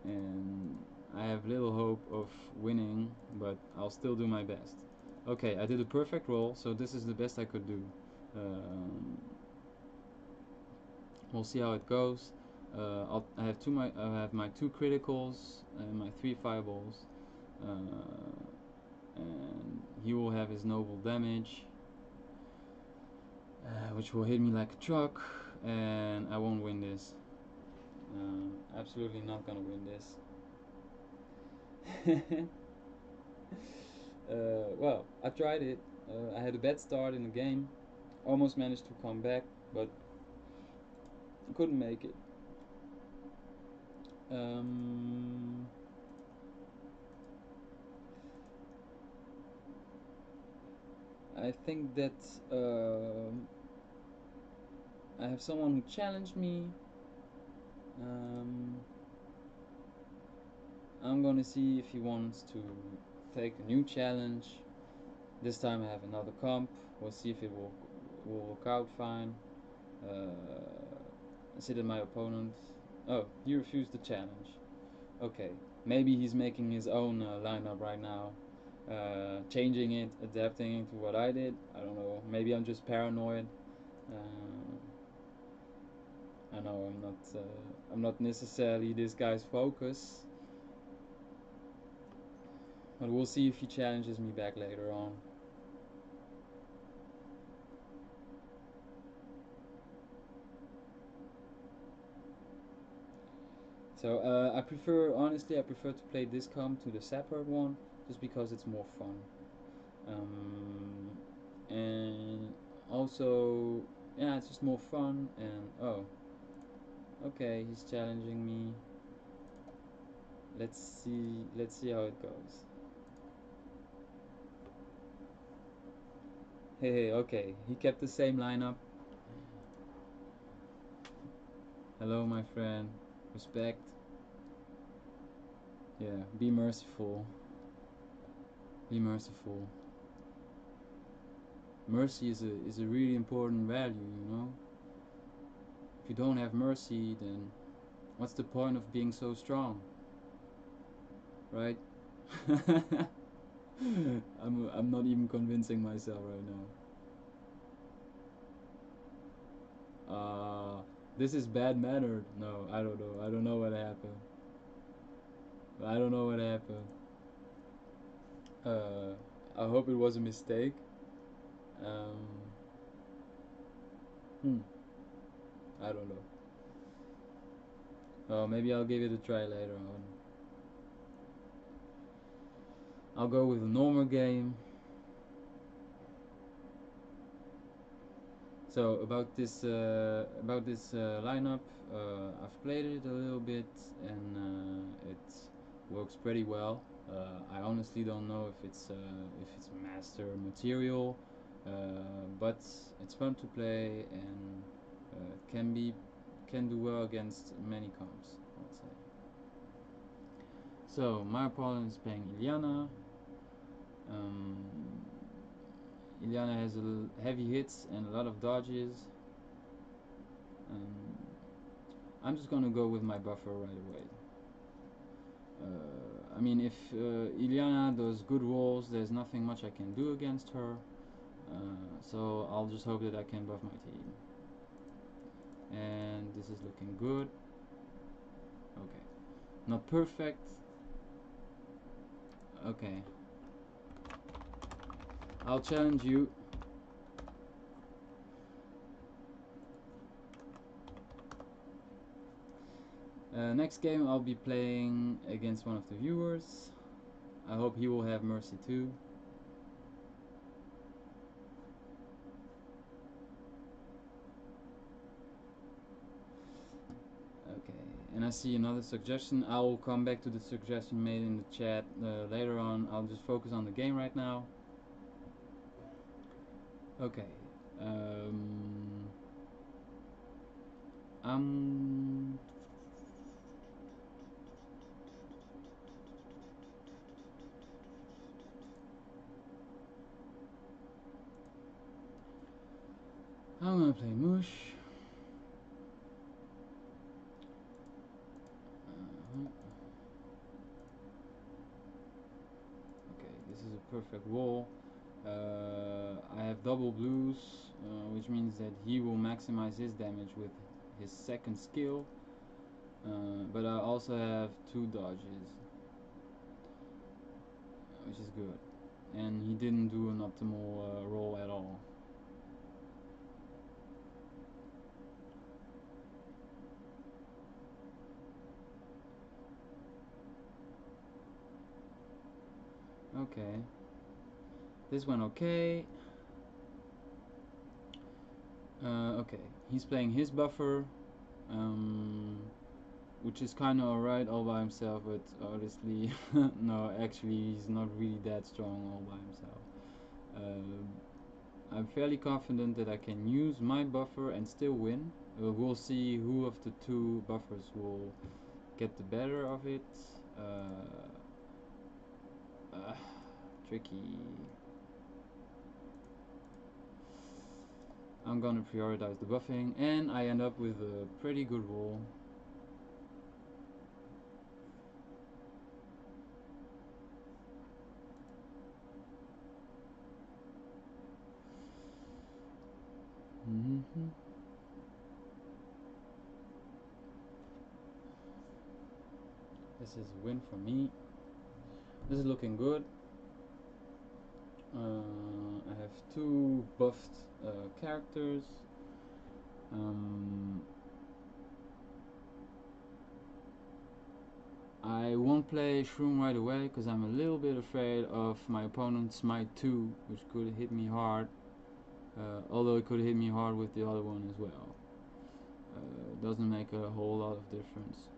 Speaker 1: and I have little hope of winning, but I'll still do my best. Okay, I did a perfect roll, so this is the best I could do. We'll see how it goes. I have my 2 criticals and my 3 fireballs, and he will have his noble damage, which will hit me like a truck, and I won't win this. Absolutely not gonna win this. Well, I tried it. I had a bad start in the game. Almost managed to come back, but couldn't make it. Um, I think that I have someone who challenged me. Um, I'm gonna see if he wants to take a new challenge. This time I have another comp. We'll see if it will work out fine. Sit in my opponent. Oh, he refused the challenge. Okay, maybe he's making his own lineup right now, changing it, adapting it to what I did. I don't know. Maybe I'm just paranoid. I know I'm not. I'm not necessarily this guy's focus, but we'll see if he challenges me back later on. So honestly, I prefer to play this comp to the separate one, just because it's more fun. And also, yeah, it's just more fun. And oh, okay, he's challenging me. Let's see how it goes. Hey, okay, he kept the same lineup. Hello, my friend. Respect. Yeah, be merciful. Be merciful. Mercy is a really important value, you know. If you don't have mercy, then what's the point of being so strong, right? I'm not even convincing myself right now. This is bad mannered. No, I don't know. I don't know what happened. I don't know what happened. I hope it was a mistake. Um, hmm. I don't know. Maybe I'll give it a try later on. I'll go with a normal game. So about this lineup, I've played it a little bit and it works pretty well. I honestly don't know if it's master material, but it's fun to play and can do well against many comps, I'd say. So my opponent is playing Ilyana. Um, Ilyana has heavy hits and a lot of dodges. Um, I'm just gonna go with my buffer right away. I mean, if Ilyana does good rolls, there's nothing much I can do against her. So I'll just hope that I can buff my team. And this is looking good. Okay, not perfect. Okay, I'll challenge you. Next game I'll be playing against one of the viewers. I hope he will have mercy too. Okay, and I see another suggestion. I will come back to the suggestion made in the chat later on. I'll just focus on the game right now. Okay. Um, I'm I'm gonna play Mush. Uh, okay, this is a perfect wall. I have double blues, which means that he will maximize his damage with his second skill. But I also have two dodges, which is good. And he didn't do an optimal roll at all. Okay. This went okay. Okay, he's playing his buffer, which is kind of alright all by himself, but honestly, no, actually, he's not really that strong all by himself. I'm fairly confident that I can use my buffer and still win. We'll see who of the two buffers will get the better of it. Tricky. I'm gonna prioritize the buffing, and I end up with a pretty good roll. This is a win for me. This is looking good. I have two buffed characters. I won't play Shroom right away because I'm a little bit afraid of my opponent's Smite 2, which could hit me hard. Although it could hit me hard with the other one as well. Doesn't make a whole lot of difference.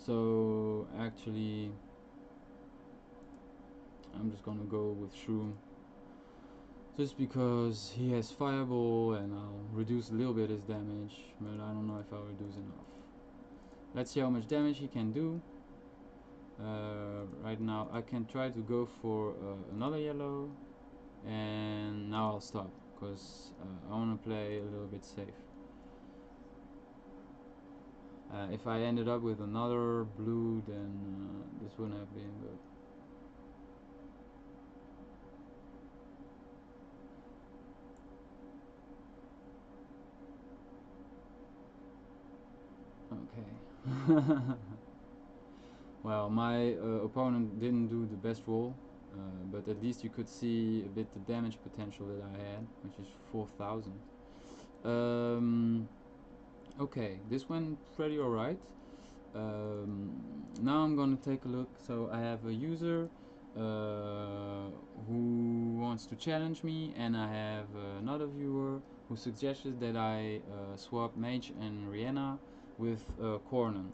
Speaker 1: So actually, I'm just gonna go with Shroom. Just because he has Fireball and I'll reduce a little bit his damage, but I don't know if I'll reduce enough. Let's see how much damage he can do. Right now I can try to go for another yellow, and now I'll stop because I want to play a little bit safe. If I ended up with another blue, then this wouldn't have been good. Okay. Well, my opponent didn't do the best roll, but at least you could see a bit the damage potential that I had, which is 4,000. Okay, this went pretty alright. Now I'm gonna take a look. So I have a user who wants to challenge me, and I have another viewer who suggested that I swap Mage and Rihanna with Cornan.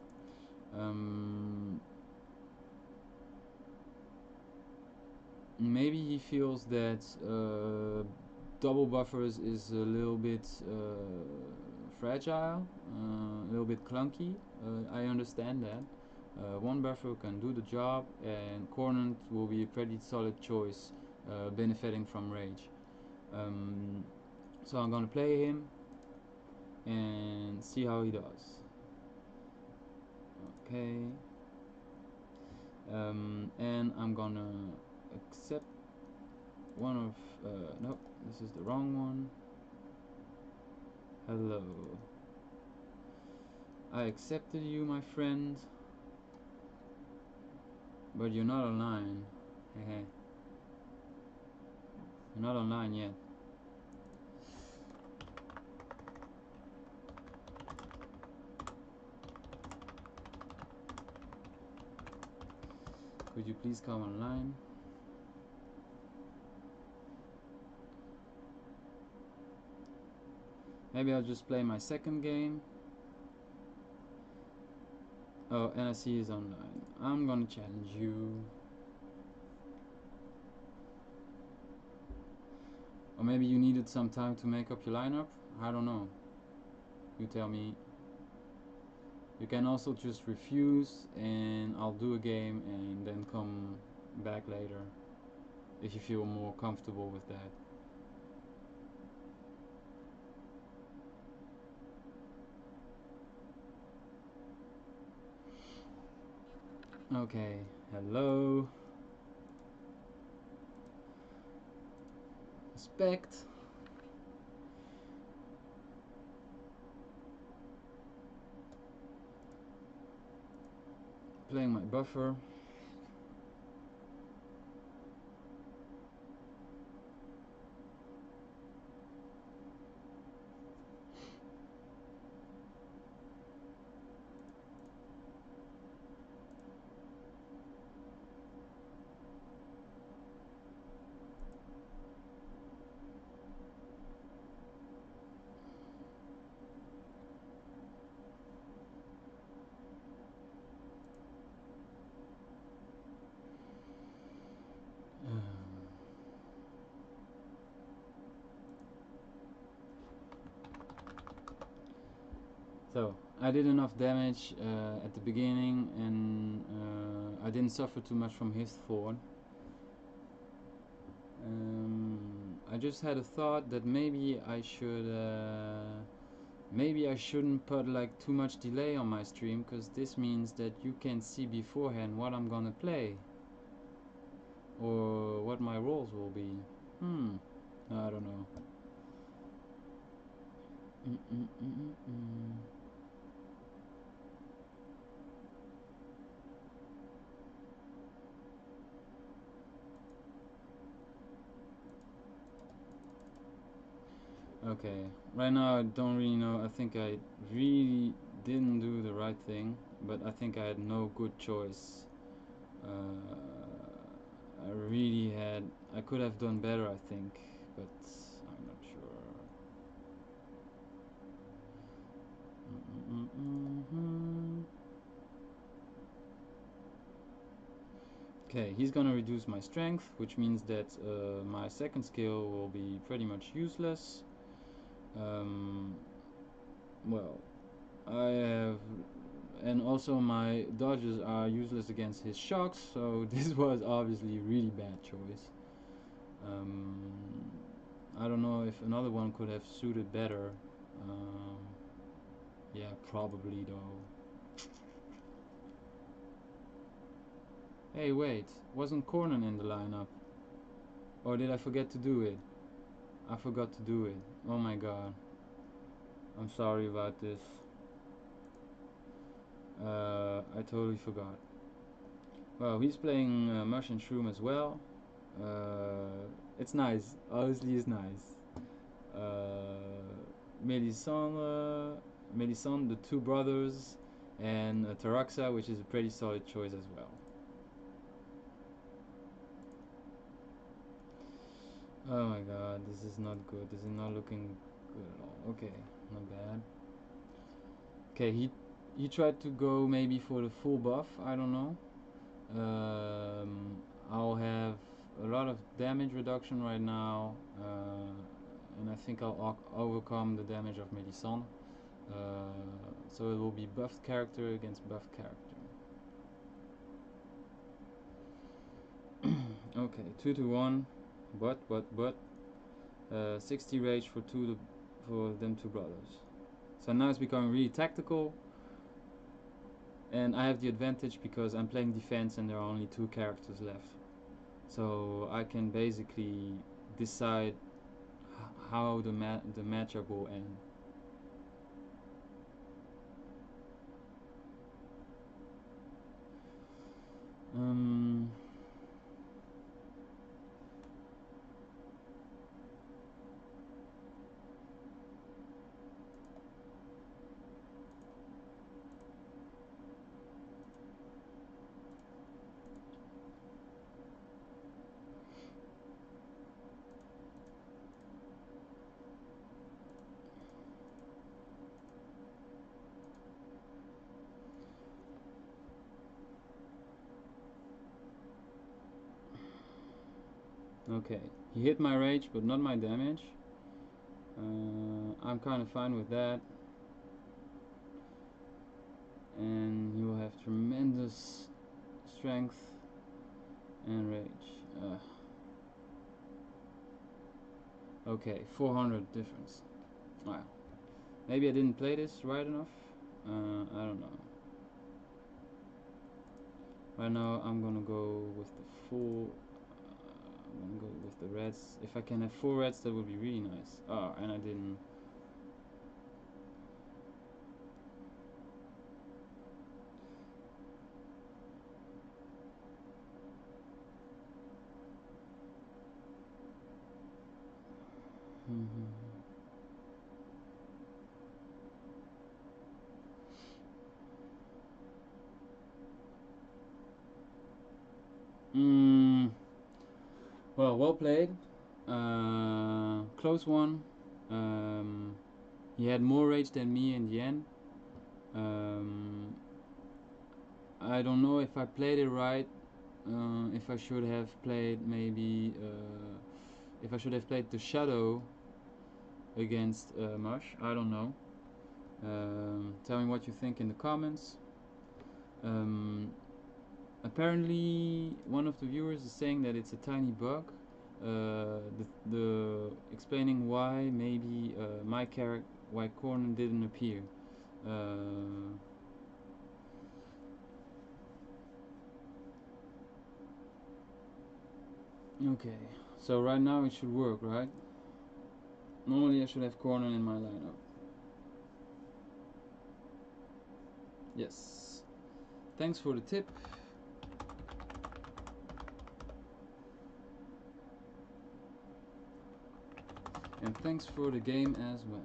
Speaker 1: Maybe he feels that double buffers is a little bit fragile, a little bit clunky. I understand that. One buffer can do the job, and Cornant will be a pretty solid choice, benefiting from rage. So I'm gonna play him and see how he does. Okay. And I'm gonna accept one of nope, this is the wrong one. Hello, I accepted you, my friend, but you're not online. Hehe. You're not online yet. Could you please come online? Maybe I'll just play my second game. Oh, and I see he's online. I'm gonna challenge you. Or maybe you needed some time to make up your lineup? I don't know. You tell me. You can also just refuse and I'll do a game and then come back later if you feel more comfortable with that. Okay, hello. Respect. Playing my buffer. So I did enough damage at the beginning, and I didn't suffer too much from his thorn. I just had a thought that maybe I shouldn't put like too much delay on my stream, because this means that you can see beforehand what I'm gonna play or what my roles will be. I don't know. Okay, right now I don't really know. I think I really didn't do the right thing, but I think I had no good choice. I could have done better, I think, but I'm not sure. Okay, he's gonna reduce my strength, which means that my second skill will be pretty much useless. Well, I have, and also my dodges are useless against his shocks, so this was obviously a really bad choice. I don't know if another one could have suited better. Yeah, probably though. Hey, wait, wasn't Cornan in the lineup? Or did I forget to do it? I forgot to do it. Oh my god. I'm sorry about this. I totally forgot. Well, he's playing Mush and Shroom as well. It's nice. Honestly, it's nice. Melisande, the two brothers, and Taraxa, which is a pretty solid choice as well. Oh my god, this is not good. This is not looking good at all. Okay, not bad. Okay, he tried to go maybe for the full buff. I don't know. I'll have a lot of damage reduction right now, and I think I'll overcome the damage of Melisande. So it will be buffed character against buffed character. Okay, 2 to 1, but 60 rage for them two brothers. So now it's becoming really tactical, and I have the advantage because I'm playing defense and there are only two characters left. So I can basically decide how the matchup will end. Okay, he hit my rage but not my damage. I'm kind of fine with that. And he will have tremendous strength and rage. Okay, 400 difference. Wow. Maybe I didn't play this right enough. I don't know. Right now I'm gonna go with the full. I'm gonna go with the reds. If I can have 4 reds, that would be really nice. Oh, and I didn't. Well played. Close one. He had more rage than me in the end. I don't know if I played it right. If I should have played maybe. If I should have played the Shadow against Mush. I don't know. Tell me what you think in the comments. Apparently, one of the viewers is saying that it's a tiny bug. The explaining why maybe my character, why Corner didn't appear. Okay, so right now it should work, right? Normally I should have Corner in my lineup. Yes. Thanks for the tip. And thanks for the game as well.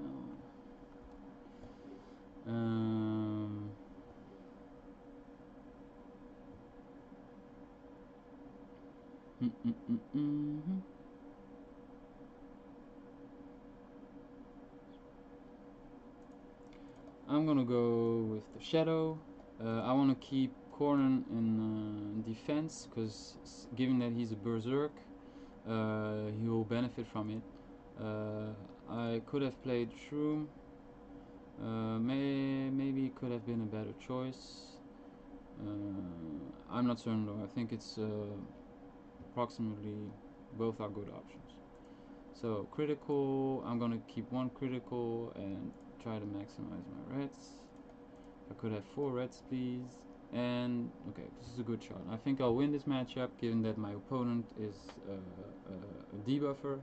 Speaker 1: I'm gonna go with the Shadow. I want to keep Cornan in defense, because given that he's a berserk, he will benefit from it. I could have played Shroom. Maybe it could have been a better choice. I'm not certain though. I think it's approximately both are good options. So critical, I'm gonna keep one critical and try to maximize my reds. I could have 4 reds, please. And okay, this is a good shot. I think I'll win this matchup, given that my opponent is a debuffer.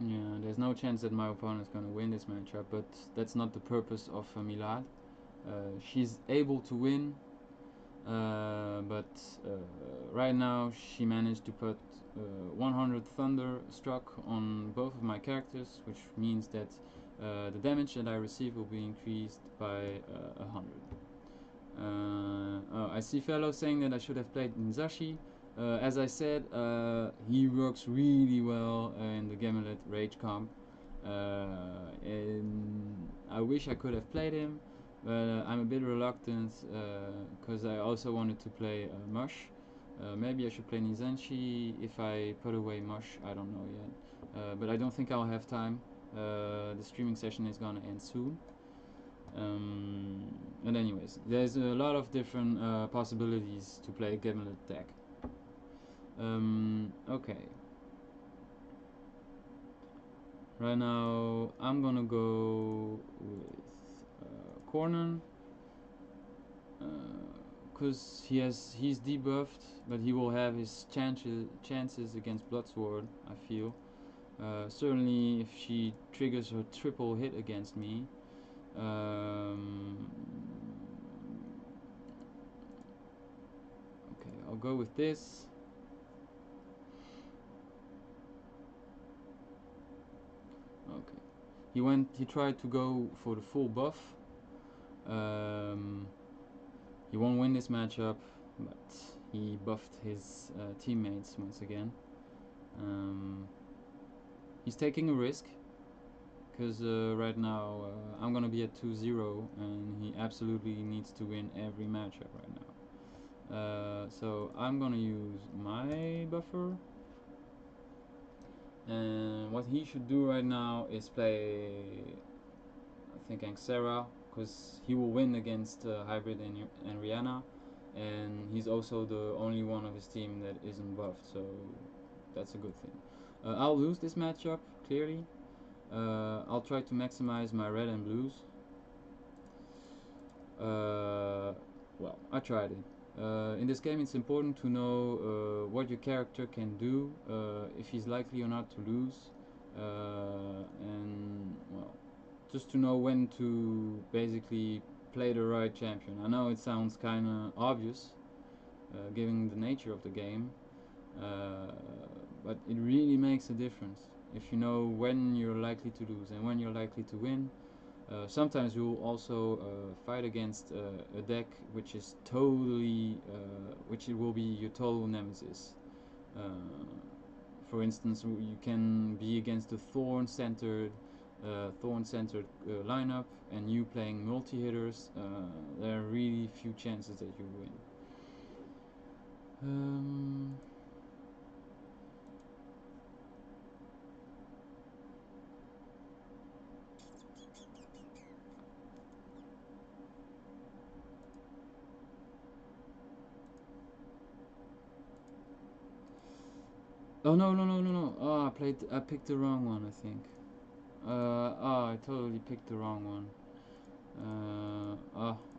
Speaker 1: Yeah, there's no chance that my opponent is gonna win this matchup, but that's not the purpose of Milad. She's able to win, but right now she managed to put 100 thunder struck on both of my characters, which means that the damage that I receive will be increased by 100. I see fellow saying that I should have played Nzashi. As I said, he works really well in the Gimlet Rage comp. And I wish I could have played him, but I'm a bit reluctant because I also wanted to play Mush. Maybe I should play Nizanshi if I put away Mush, I don't know yet. But I don't think I'll have time. The streaming session is gonna end soon. And anyways, there's a lot of different possibilities to play Gimlet deck. Okay. Right now, I'm gonna go with Cornan, because he's debuffed, but he will have his chances against Bloodsword, I feel. Certainly, if she triggers her triple hit against me. Okay, I'll go with this. Okay, he tried to go for the full buff. He won't win this matchup, but he buffed his teammates once again. He's taking a risk, because right now I'm gonna be at 2-0 and he absolutely needs to win every matchup right now. So I'm gonna use my buffer, and what he should do right now is play, I think, Angsera, because he will win against Hybrid and Rihanna, and he's also the only one of his team that isn't buffed, so that's a good thing. I'll lose this matchup, clearly. I'll try to maximize my red and blues. Well, I tried it. In this game, it's important to know what your character can do, if he's likely or not to lose, and well, just to know when to basically play the right champion. I know it sounds kind of obvious, given the nature of the game, but it really makes a difference if you know when you're likely to lose and when you're likely to win. Sometimes you'll also fight against a deck which is totally, which it will be your total nemesis. For instance, you can be against a Thorn centered thorn-centered lineup, and you playing multi-hitters, there are really few chances that you win. Oh no no no no no! Oh, I picked the wrong one. I think. I totally picked the wrong one.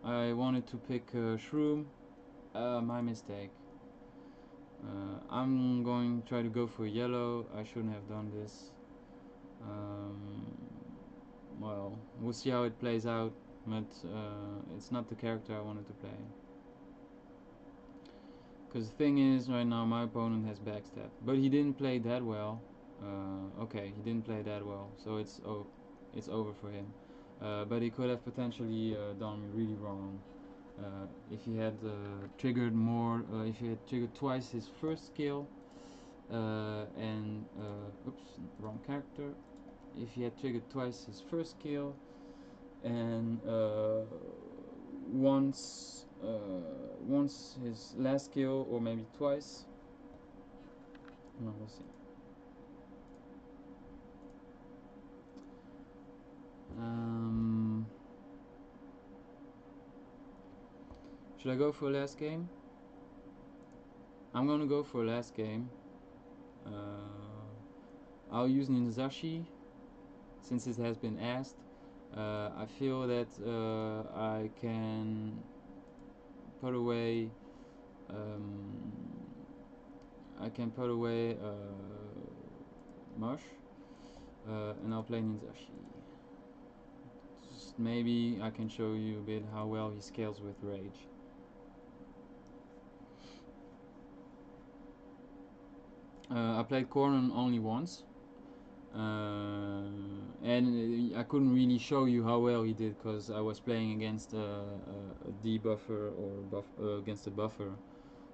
Speaker 1: I wanted to pick Shroom. My mistake. I'm going to try to go for yellow. I shouldn't have done this. Well, we'll see how it plays out, but it's not the character I wanted to play. Because the thing is, right now my opponent has backstab, but he didn't play that well. Okay, he didn't play that well, so it's over for him. But he could have potentially done me really wrong. If he had triggered more, if he had triggered twice his first skill, and oops, wrong character. If he had triggered twice his first skill, and once his last skill, or maybe twice. No, we'll see. Should I go for last game? I'm gonna go for last game. I'll use Ninzashi since it has been asked. I feel that I can put away Mush, and I'll play Ninzashi. Just maybe I can show you a bit how well he scales with rage. I played Corrin only once, and I couldn't really show you how well he did because I was playing against a debuffer or against a buffer.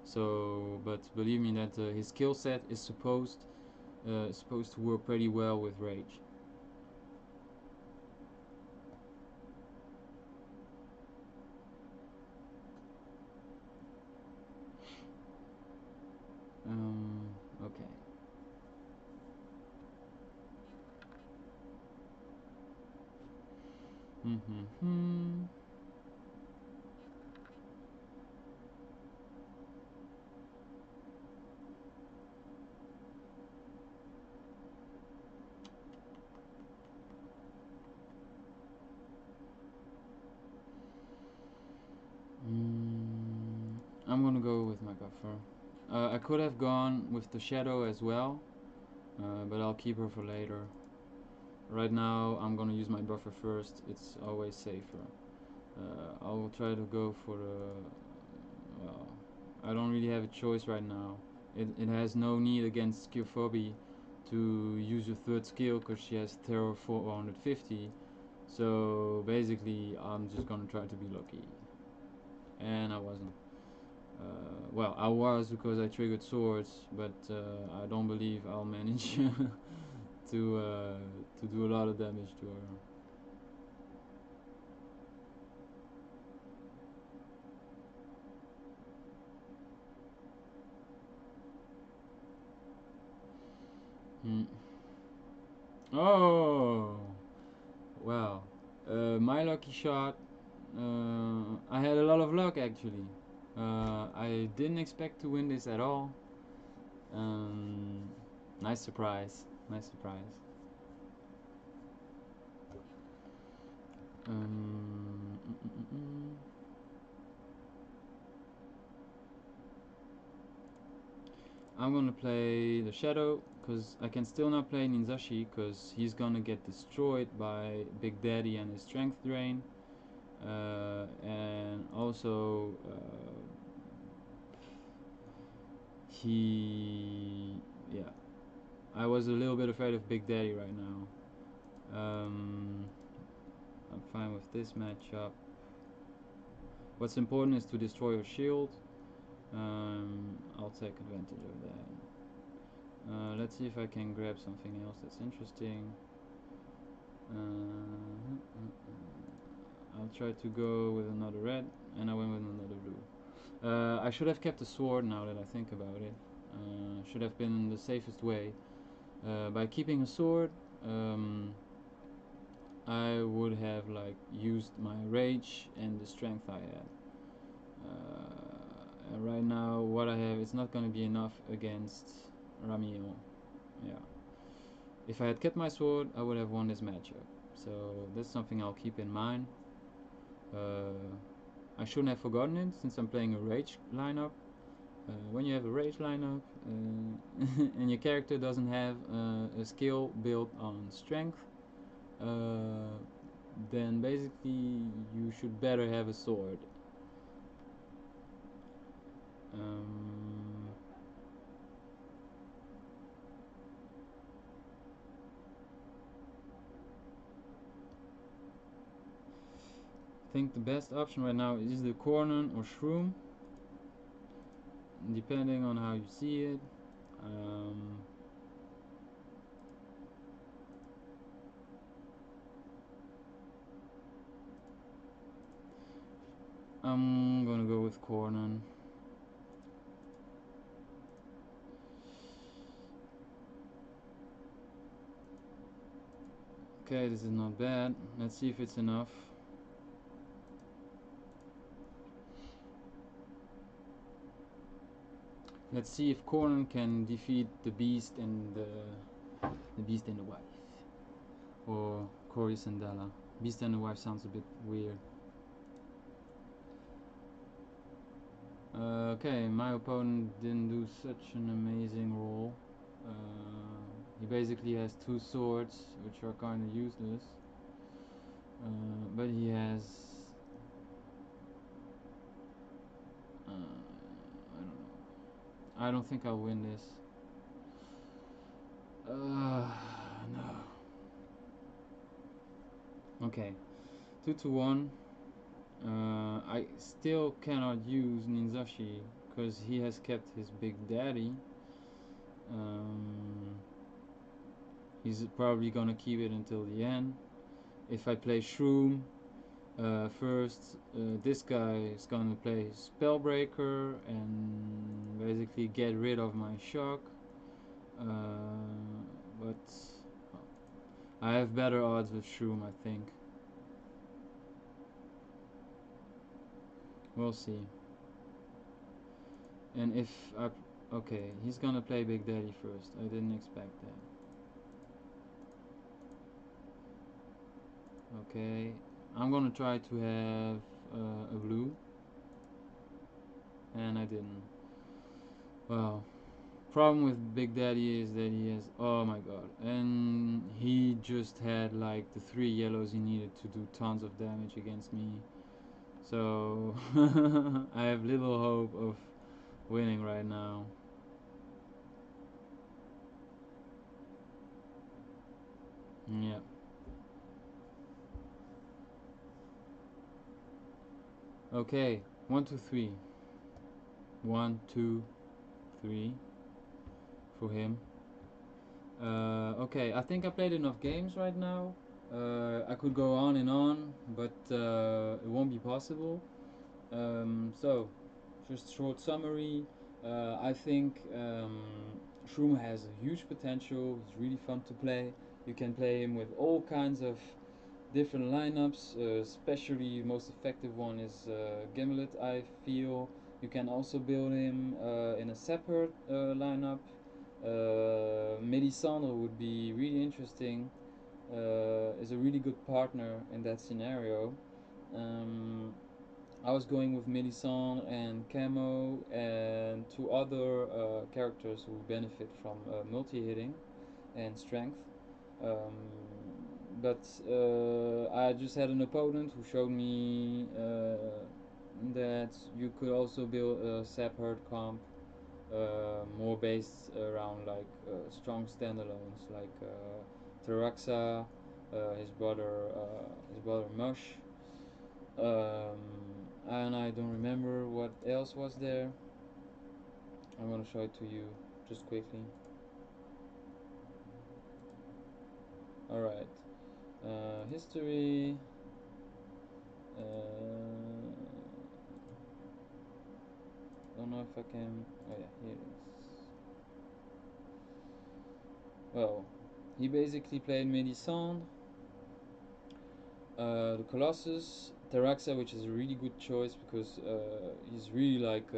Speaker 1: So, but believe me that his skill set is supposed to work pretty well with rage. Okay. I'm gonna go with my buffer. I could have gone with the shadow as well, but I'll keep her for later. Right now I'm gonna use my buffer first, it's always safer. I will try to go for the... well, I don't really have a choice right now. It has no need against skill phobia to use your third skill because she has terror 450. So basically I'm just gonna try to be lucky. And I wasn't. Well, I was because I triggered swords, but I don't believe I'll manage to do a lot of damage to her. Oh, wow. My lucky shot. I had a lot of luck actually. I didn't expect to win this at all. Nice surprise. Nice surprise. I'm gonna play the Shadow because I can still not play Ninzashi because he's gonna get destroyed by Big Daddy and his Strength Drain. And also yeah, I was a little bit afraid of Big Daddy right now. I'm fine with this matchup. What's important is to destroy your shield. I'll take advantage of that. Let's see if I can grab something else that's interesting. I'll try to go with another red, and I went with another blue. I should have kept the sword now that I think about it. Should have been the safest way. By keeping a sword, I would have like used my rage and the strength I had. And right now, what I have is not going to be enough against Ramiel. Yeah. If I had kept my sword, I would have won this matchup. So that's something I'll keep in mind. I shouldn't have forgotten it since I'm playing a rage lineup. When you have a rage lineup and your character doesn't have a skill built on strength, then basically you should better have a sword. I think the best option right now is the Cornon or Shroom, depending on how you see it. I'm gonna go with Cornon. Okay, this is not bad. Let's see if it's enough. Let's see if Cornon can defeat the beast and the beast and the wife, or Cory Sandela. Beast and the wife sounds a bit weird. Okay, my opponent didn't do such an amazing roll. He basically has two swords, which are kind of useless. But he has I don't know. I don't think I'll win this. No. Okay, 2-1. I still cannot use Ninzashi because he has kept his big daddy. He's probably gonna keep it until the end. If I play Shroom first, this guy is gonna play Spellbreaker and basically get rid of my shock. But I have better odds with Shroom, I think. We'll see. And if I... Okay, he's gonna play Big Daddy first. I didn't expect that. Okay, I'm gonna try to have a blue. And I didn't. Well, problem with Big Daddy is that he has... Oh my god. And he just had like the 3 yellows he needed to do tons of damage against me. So I have little hope of winning right now. Yeah. Okay. 1, 2, 3. 1, 2, 3 for him. Okay, I think I played enough games right now. I could go on and on, but it won't be possible. So, just short summary. I think Shroom has a huge potential. He's really fun to play. You can play him with all kinds of different lineups. Especially most effective one is Gimlet. I feel you can also build him in a separate lineup. Melisandre would be really interesting. Is a really good partner in that scenario. I was going with Melisandre and Camo and 2 other characters who benefit from multi-hitting and strength. But I just had an opponent who showed me that you could also build a Sap-Herd comp more based around like strong standalones like Taraxa, his brother Mush, and I don't remember what else was there. I'm gonna show it to you just quickly. Alright, History. Don't know if I can. Oh yeah, here it is. Well, he basically played Medicine, the Colossus, Teraxa, which is a really good choice because he's really like,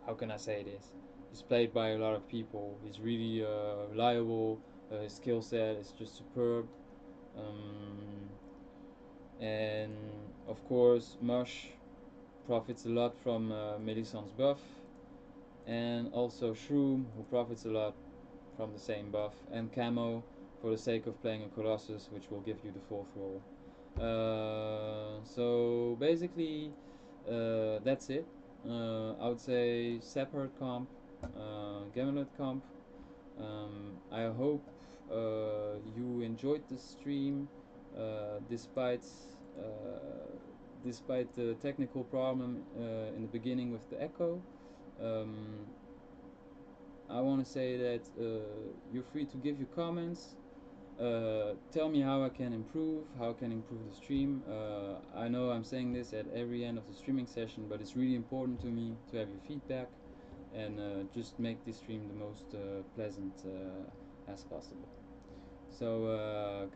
Speaker 1: how can I say this? He's played by a lot of people. He's really reliable. His skill set is just superb. Um, and of course, Mush profits a lot from Melisandre's buff, and also Shroom, who profits a lot from the same buff, and Camo for the sake of playing a Colossus, which will give you the fourth roll. So basically, that's it. I would say separate comp, Gimlet comp. I hope you enjoyed the stream, despite uh, despite the technical problem in the beginning with the echo. Um, I want to say that you're free to give your comments. Tell me how I can improve, how I can improve the stream. I know I'm saying this at every end of the streaming session, but it's really important to me to have your feedback and just make this stream the most pleasant as possible. So